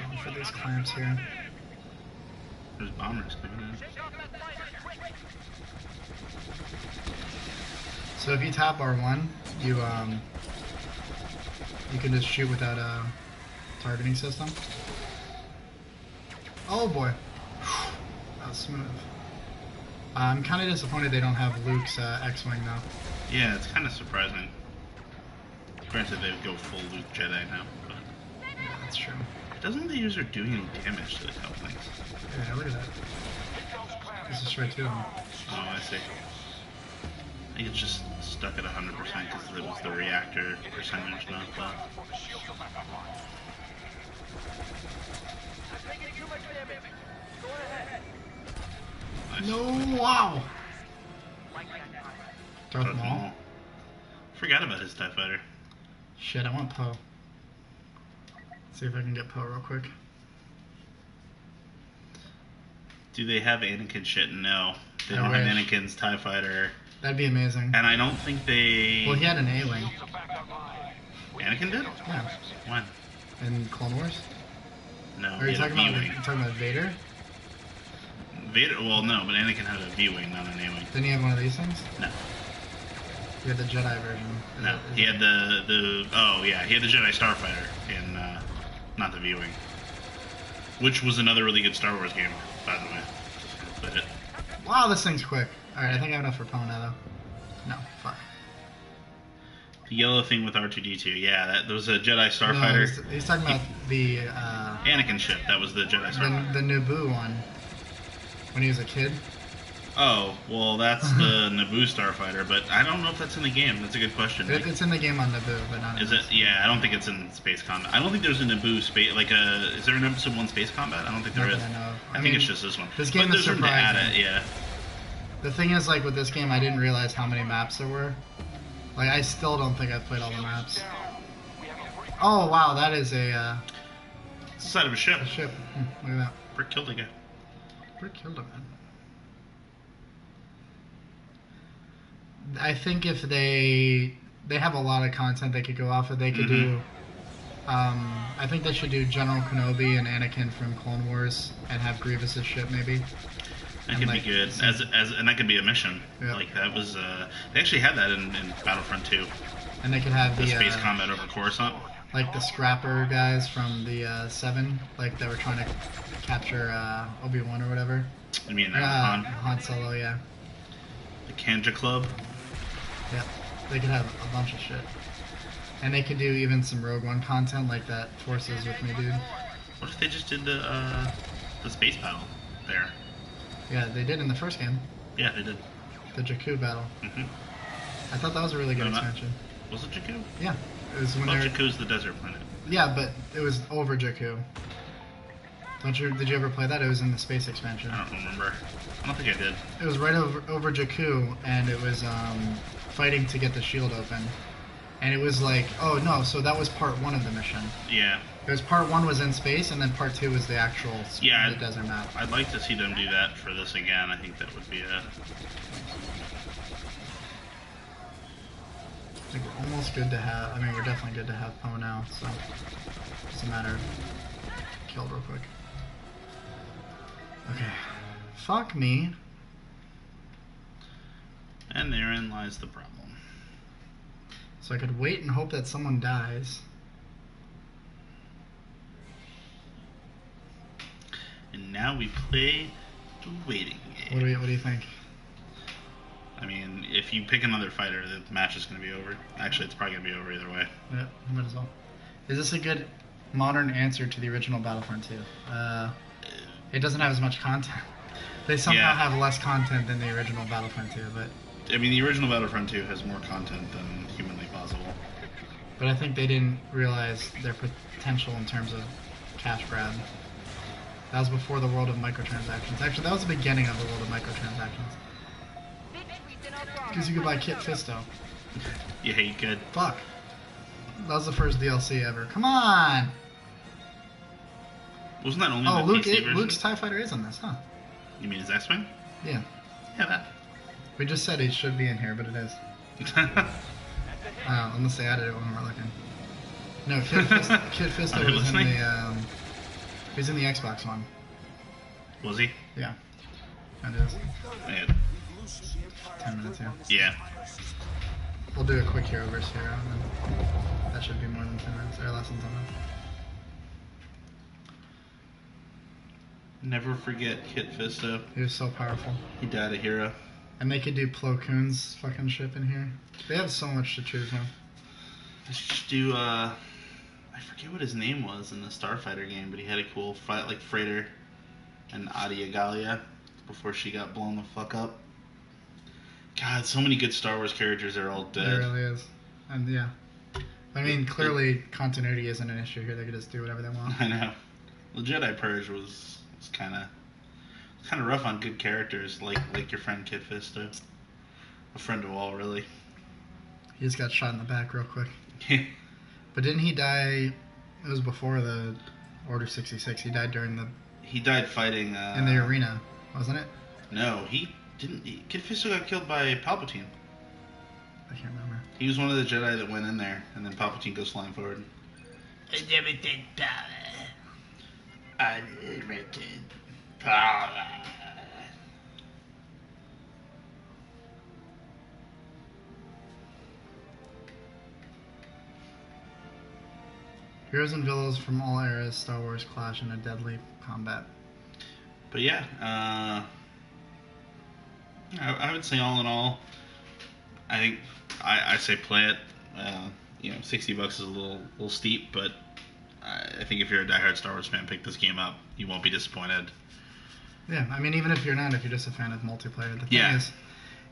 Going for these clamps here. There's bombers coming in. So if you tap R1, you can just shoot without a targeting system. Oh boy, that was smooth. I'm kind of disappointed they don't have Luke's X-wing though. Yeah, it's kind of surprising. Granted, they would go full Luke Jedi now, but Yeah, that's true. doesn't the user do any damage to the tail things? Yeah, look at that. This is straight to him. Oh, I see. I think it's just stuck at 100% because it was the reactor percentage, not the... Nice. No, wow. Darth Darth Maul. Maul. Forgot about his TIE Fighter. Shit, I want Poe. See if I can get Poe real quick. Do they have Anakin shit? No. They I don't have wish. Anakin's TIE Fighter. That'd be amazing. And I don't think they... Well, he had an A-wing. Anakin did? Yeah. When? In Clone Wars. No, Are you he had a talking about? V-Wing. You talking about Vader? Vader, well, no, but Anakin had a V-Wing, not an A-Wing. Didn't he have one of these things? No. He had the Jedi version. Is No, that- is he that- had oh yeah, he had the Jedi Starfighter in, not the V-Wing. Which was another really good Star Wars game, by the way. Just gonna put it. Wow, this thing's quick. Alright, I think I have enough for Poe now, though. No, fuck. The yellow thing with R2-D2, yeah, that was a Jedi No, Starfighter. he's talking about the, Anakin ship, that was the Jedi Starfighter. the Naboo one. When he was a kid. Oh, well, that's the Naboo Starfighter, but I don't know if that's in the game. That's a good question. Like, It's in the game on Naboo, but not in is it? this. Yeah, I don't think it's in Space Combat. I don't think there's a Naboo space. Is there an Episode 1 Space Combat? I don't think there Not is. that I know of. I think it's just this one. This game but is there's room to add surprising. it, yeah. The thing is, like, with this game, I didn't realize how many maps there were. Like, I still don't think I've played all the maps. Oh, wow, that is It's the side of a ship. ship. Look at that. Brick killed a guy. Brick killed him, man. I think if they have a lot of content they could go off of, they could do... I think they should do General Kenobi and Anakin from Clone Wars and have Grievous's ship, maybe. That And, could like, be good, and that could be a mission. Yeah. Like that was, they actually had that in Battlefront 2. And they could have The the space combat over Coruscant. like the scrapper guys from the 7, like they were trying to capture Obi-Wan or whatever. I mean, Han Solo, yeah. the Kanja Club. Yep. They could have a bunch of shit. And they could do even some Rogue One content like that Forces with me, dude. What if they just did the space battle there? Yeah, they did in the first game. Yeah, they did. The Jakku battle. Hmm. I thought that was a really good No, not- expansion. Was it Jakku? Yeah. It was when Well, they were, Jakku's the desert planet. yeah, but it was over Jakku. Did you ever play that? It was in the space expansion. I don't remember. I don't think I did. It was right over Jakku, and it was fighting to get the shield open. And it was like, oh no, so that was part 1 of the mission. Yeah. It was part 1 was in space, and then part 2 was the actual Yeah, the desert map. I'd like to see them do that for this again. I think that would be a... I think we're almost good to have. I mean, we're definitely good to have Poe now, so it's a matter of killed real quick. Okay. Fuck me. And therein lies the problem. So I could wait and hope that someone dies. And now we play the waiting game. What do you think? I mean, if you pick another fighter, the match is going to be over. Actually, it's probably going to be over either way. Yeah, might as well. Is this a good modern answer to the original Battlefront 2? It doesn't have as much content. They somehow Yeah. have less content than the original Battlefront 2, but I mean, the original Battlefront 2 has more content than humanly possible. I think they didn't realize their potential in terms of cash grab. That was before the world of microtransactions. Actually, that was the beginning of the world of microtransactions. Because you could buy Kit Fisto. Yeah, you could. Fuck. That was the first DLC ever. Come on! Wasn't that only Oh, the PC version? Luke's TIE Fighter is on this, huh? You mean his X-Wing? Yeah. Yeah, that. We just said he should be in here, but it is. Unless they added it when we we're looking. No, Kit Fisto Are you was in listening? the he's in the Xbox one. Was he? Yeah. That is. Yeah. 10 minutes, yeah. Yeah. We'll do a quick hero versus hero, and then that should be more than 10 minutes, or less than 10 minutes. Never forget Kit Fisto. He was so powerful. He died a hero. And they could do Plo Koon's fucking ship in here. They have so much to choose from. Let's just do, I forget what his name was in the Starfighter game, but he had a cool fight like freighter and Adia Galia before she got blown the fuck up. God, so many good Star Wars characters are all There dead. really is. And yeah. I mean, clearly continuity isn't an issue here. They could just do whatever they want. I know. The Jedi Purge was kind of rough on good characters like your friend Kit Fisto. A friend of all, really. He just got shot in the back real quick. But didn't he die? It was before the Order 66. He died during the He died fighting. in the arena, wasn't it? No, he didn't. Kit Fisto got killed by Palpatine. I can't remember. He was one of the Jedi that went in there, and then Palpatine goes flying forward. Unlimited power. Unlimited power. Heroes and villains from all eras, Star Wars clash in a deadly combat. But yeah, I would say all in all, I think I say play it. $60 is a little steep, but I think if you're a diehard Star Wars fan, pick this game up. You won't be disappointed. Yeah, I mean, even if you're not, if you're just a fan of multiplayer, the thing Yeah. is,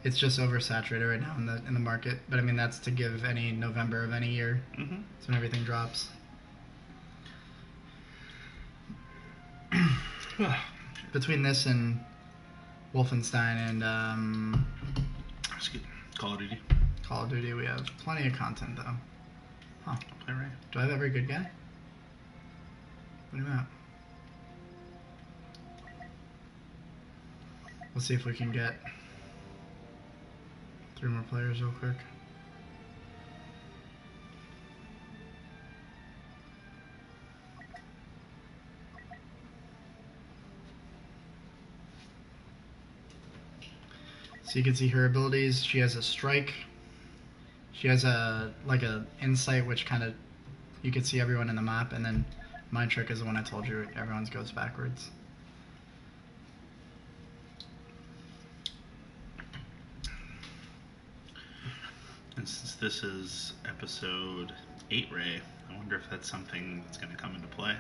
it's just oversaturated right now in the market. But I mean, that's to give any November of any year. Mm-hmm. That's when everything drops. Between this and Wolfenstein and That's good. Call of Duty. Call of Duty. We have plenty of content though. Huh. I'll play Ray. Do I have every good guy? What do you at? Let's see if we can get 3 more players real quick. So you can see her abilities. She has a strike. She has a insight, which kind of you can see everyone in the map, and then mind trick is the one I told you. Everyone's goes backwards. And since this is episode 8, Ray, I wonder if that's something that's going to come into play.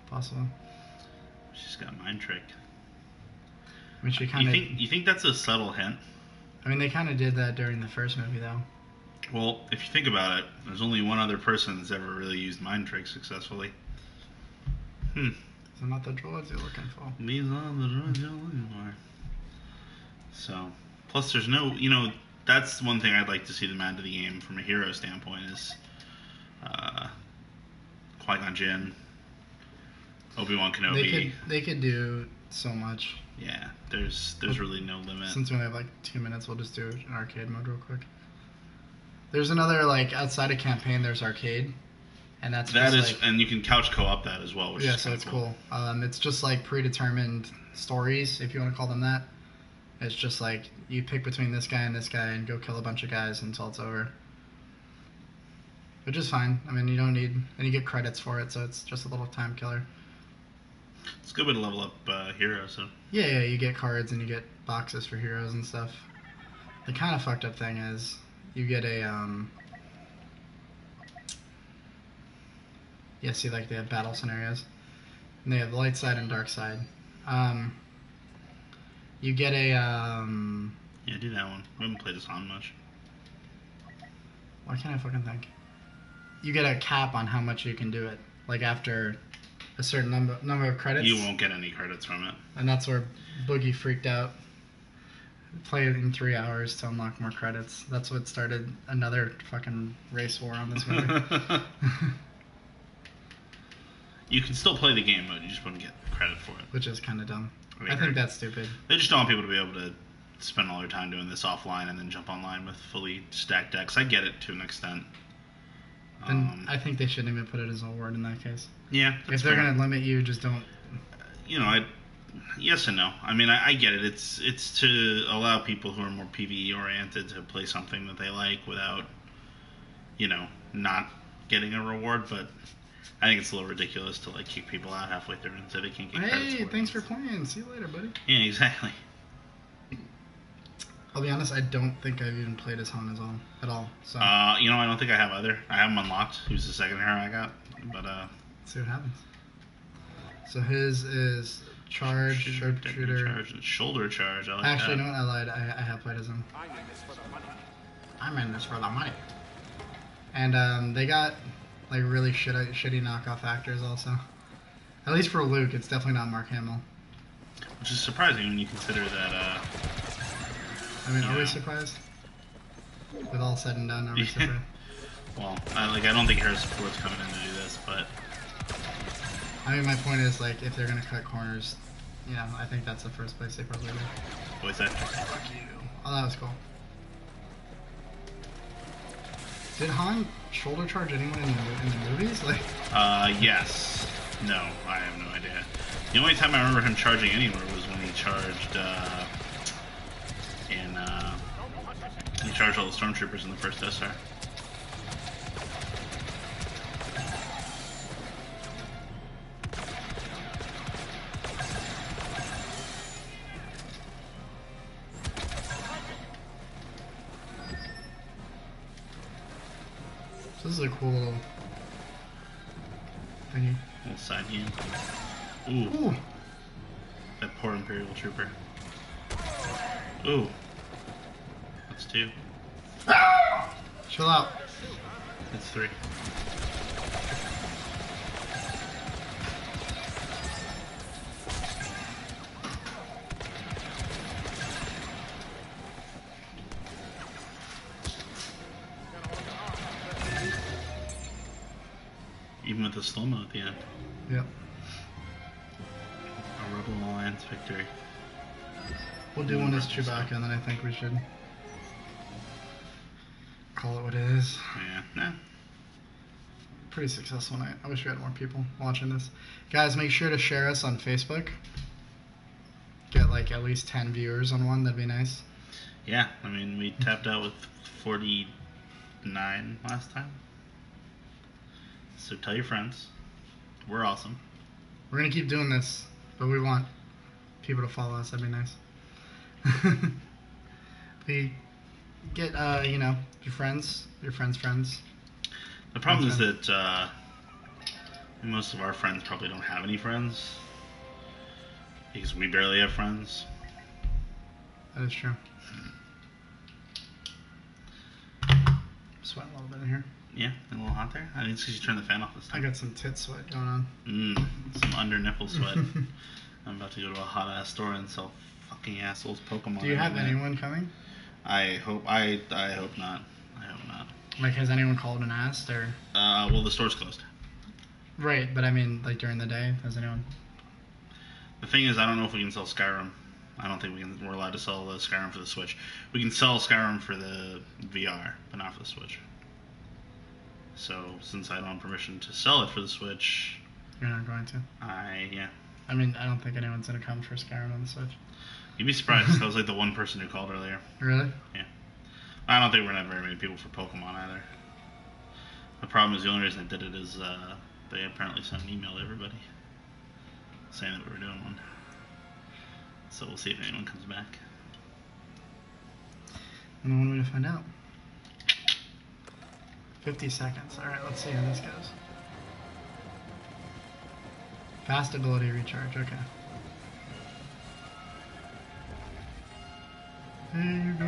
Possible. She's got mind trick. I mean, she kind of. You think that's a subtle hint? I mean, they kind of did that during the first movie, though. Well, if you think about it, there's only one other person that's ever really used mind trick successfully. These are not the droids you're looking for. These are the droids you're looking for. So, plus there's no, that's one thing I'd like to see them add to the game from a hero standpoint is Qui-Gon Jinn, Obi-Wan Kenobi. They could do so much. Yeah, there's really no limit. Since we only have like 2 minutes, we'll just do an arcade mode real quick. There's another, like, outside of campaign, there's arcade. And that's and you can couch co-op that as well, which is so it's cool. It's just like predetermined stories, if you want to call them that. It's just like you pick between this guy and go kill a bunch of guys until it's over. Which is fine. I mean, you don't need, and you get credits for it, so it's just a little time killer. It's a good way to level up heroes. So. Yeah, you get cards and you get boxes for heroes and stuff. The kind of fucked up thing is you get a see, like, they have battle scenarios, and they have light side and dark side. You get a yeah, do that one. We haven't played this on much. Why can't I fucking think? You get a cap on how much you can do it. Like, after a certain number of credits. You won't get any credits from it. And that's where Boogie freaked out. Play it in 3 hours to unlock more credits. That's what started another fucking race war on this movie. You can still play the game mode, you just wouldn't get credit for it. Which is kind of dumb. I think that's stupid. They just don't want people to be able to spend all their time doing this offline and then jump online with fully stacked decks. I get it to an extent. Then I think they shouldn't even put it as a reward in that case. Yeah, if they're going to limit you, just don't. Yes and no. I mean, I get it. It's to allow people who are more PvE oriented to play something that they like without, not getting a reward. But I think it's a little ridiculous to kick people out halfway through and say they can't get credits for it. Hey, thanks for playing. See you later, buddy. Yeah, exactly. I'll be honest, I don't think I've even played as Han at all. So. I don't think I have either. I have him unlocked. Who's the second hero I got? But let's see what happens. So his is charge, sharpshooter, charge, and shoulder charge. I like Actually, that. no, I lied. I have played as him. I'm in this for the money. And they got really shitty knockoff actors also. At least for Luke, it's definitely not Mark Hamill. Which is surprising when you consider that. I mean, are we surprised? With all said and done, are we surprised? Well, I don't think Harrison Ford's coming in to do this, but. I mean, my point is, if they're gonna cut corners, I think that's the first place they probably do. Voice actor. Fuck you. Oh, that was cool. Did Han shoulder charge anyone in the movies? Yes. No, I have no idea. The only time I remember him charging anywhere was when he charged he charged all the stormtroopers in the first Death Star. This is a cool little thingy. Little side game. Ooh. That poor Imperial trooper. Ooh. That's 2. Chill out. That's 3. with the slow-mo at the end. Yep. A Rebel Alliance victory. We'll do one as Chewbacca, and then I think we should call it what it is. Yeah, nah. Pretty successful night. I wish we had more people watching this. Guys, make sure to share us on Facebook. Get like at least 10 viewers on one. That'd be nice. Yeah, I mean, we tapped out with 49 last time. So tell your friends. We're awesome. We're going to keep doing this, but we want people to follow us. That'd be nice. We get, your friends' friends. The problem is that most of our friends probably don't have any friends. Because we barely have friends. That is true. Sweating a little bit in here. Yeah, a little hot there. I think it's because you turned the fan off this I time. got some tit sweat going on. Some under nipple sweat. I'm about to go to a hot ass store and sell fucking assholes Pokemon. Do you have anyone coming? I hope not. I hope not. Like, has anyone called and asked, or? Well, the store's closed. Right, but I mean, like during the day, has anyone? The thing is, I don't know if we can sell Skyrim. I don't think we're allowed to sell the Skyrim for the Switch. We can sell Skyrim for the VR, but not for the Switch. So, since I don't have permission to sell it for the Switch, You're not going to. yeah. I mean, I don't think anyone's gonna come for Skyrim on the Switch. You'd be surprised. That was like the one person who called earlier. Really? Yeah. I don't think we're gonna have very many people for Pokemon either. The problem is the only reason I did it is they apparently sent an email to everybody saying that we were doing one. So we'll see if anyone comes back. And one way to find out. 50 seconds. Alright, let's see how this goes. Fast ability recharge, okay. There you go.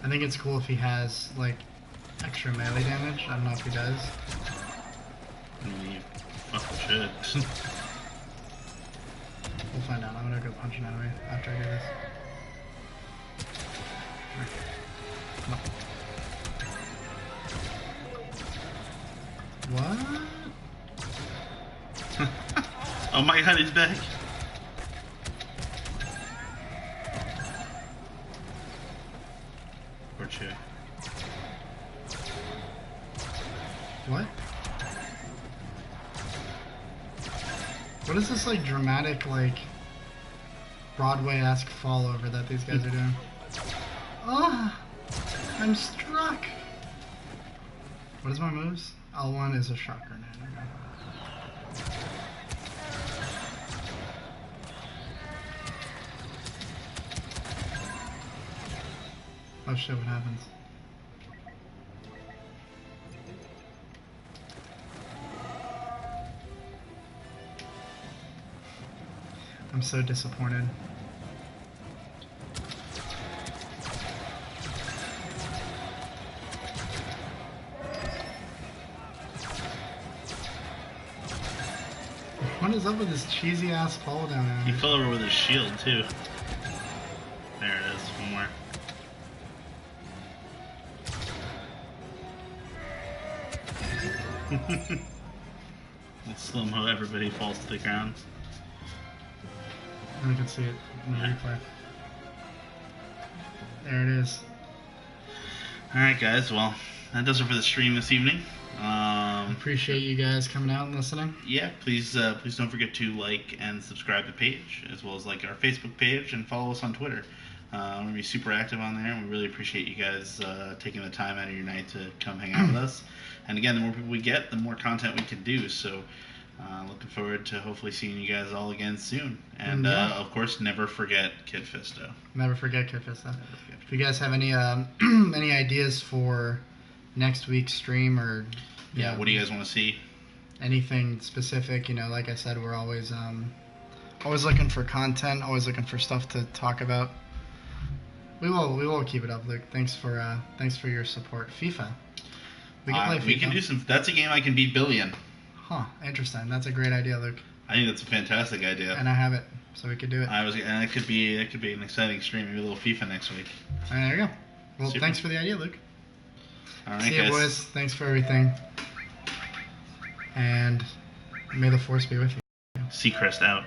I think it's cool if he has, like, extra melee damage. I don't know if he does. I mean, you fucking should. We'll find out. I'm gonna go punch an enemy after I do this. Come on. What? Oh my god, he's back. Poor Chew. What? What is this, like, dramatic, like, Broadway-esque fall over that these guys are doing? Ah! I'm struck! What is my moves? L1 is a shock grenade. Okay. Oh shit, what happens? I'm so disappointed. What is up with this cheesy ass fall down He there? fell over with his shield too. There it is, one more. Slow-mo, everybody falls to the ground. I can see it in the replay. There it is. Alright guys, well, that does it for the stream this evening. Appreciate you guys coming out and listening. Yeah, please don't forget to like and subscribe to the page, as well as like our Facebook page and follow us on Twitter. We're going to be super active on there, and we really appreciate you guys taking the time out of your night to come hang out with us. And again, the more people we get, the more content we can do. So looking forward to hopefully seeing you guys all again soon. And of course, never forget Kid Fisto. Never forget Kid Fisto. If you guys have any any ideas for next week's stream, or Yeah, what do you guys want to see? anything specific, like I said, we're always always looking for content, always looking for stuff to talk about. We will keep it up, Luke. Thanks for your support. FIFA. We can play FIFA. We can do some. That's a game I can beat Billion. Huh? Interesting. That's a great idea, Luke. I think that's a fantastic idea. And I have it, so we could do it. And that could be an exciting stream. Maybe a little FIFA next week. And there you go. Well, Super. thanks for the idea, Luke. All right, See you, guys. boys. Thanks for everything. And may the force be with you. Seacrest out.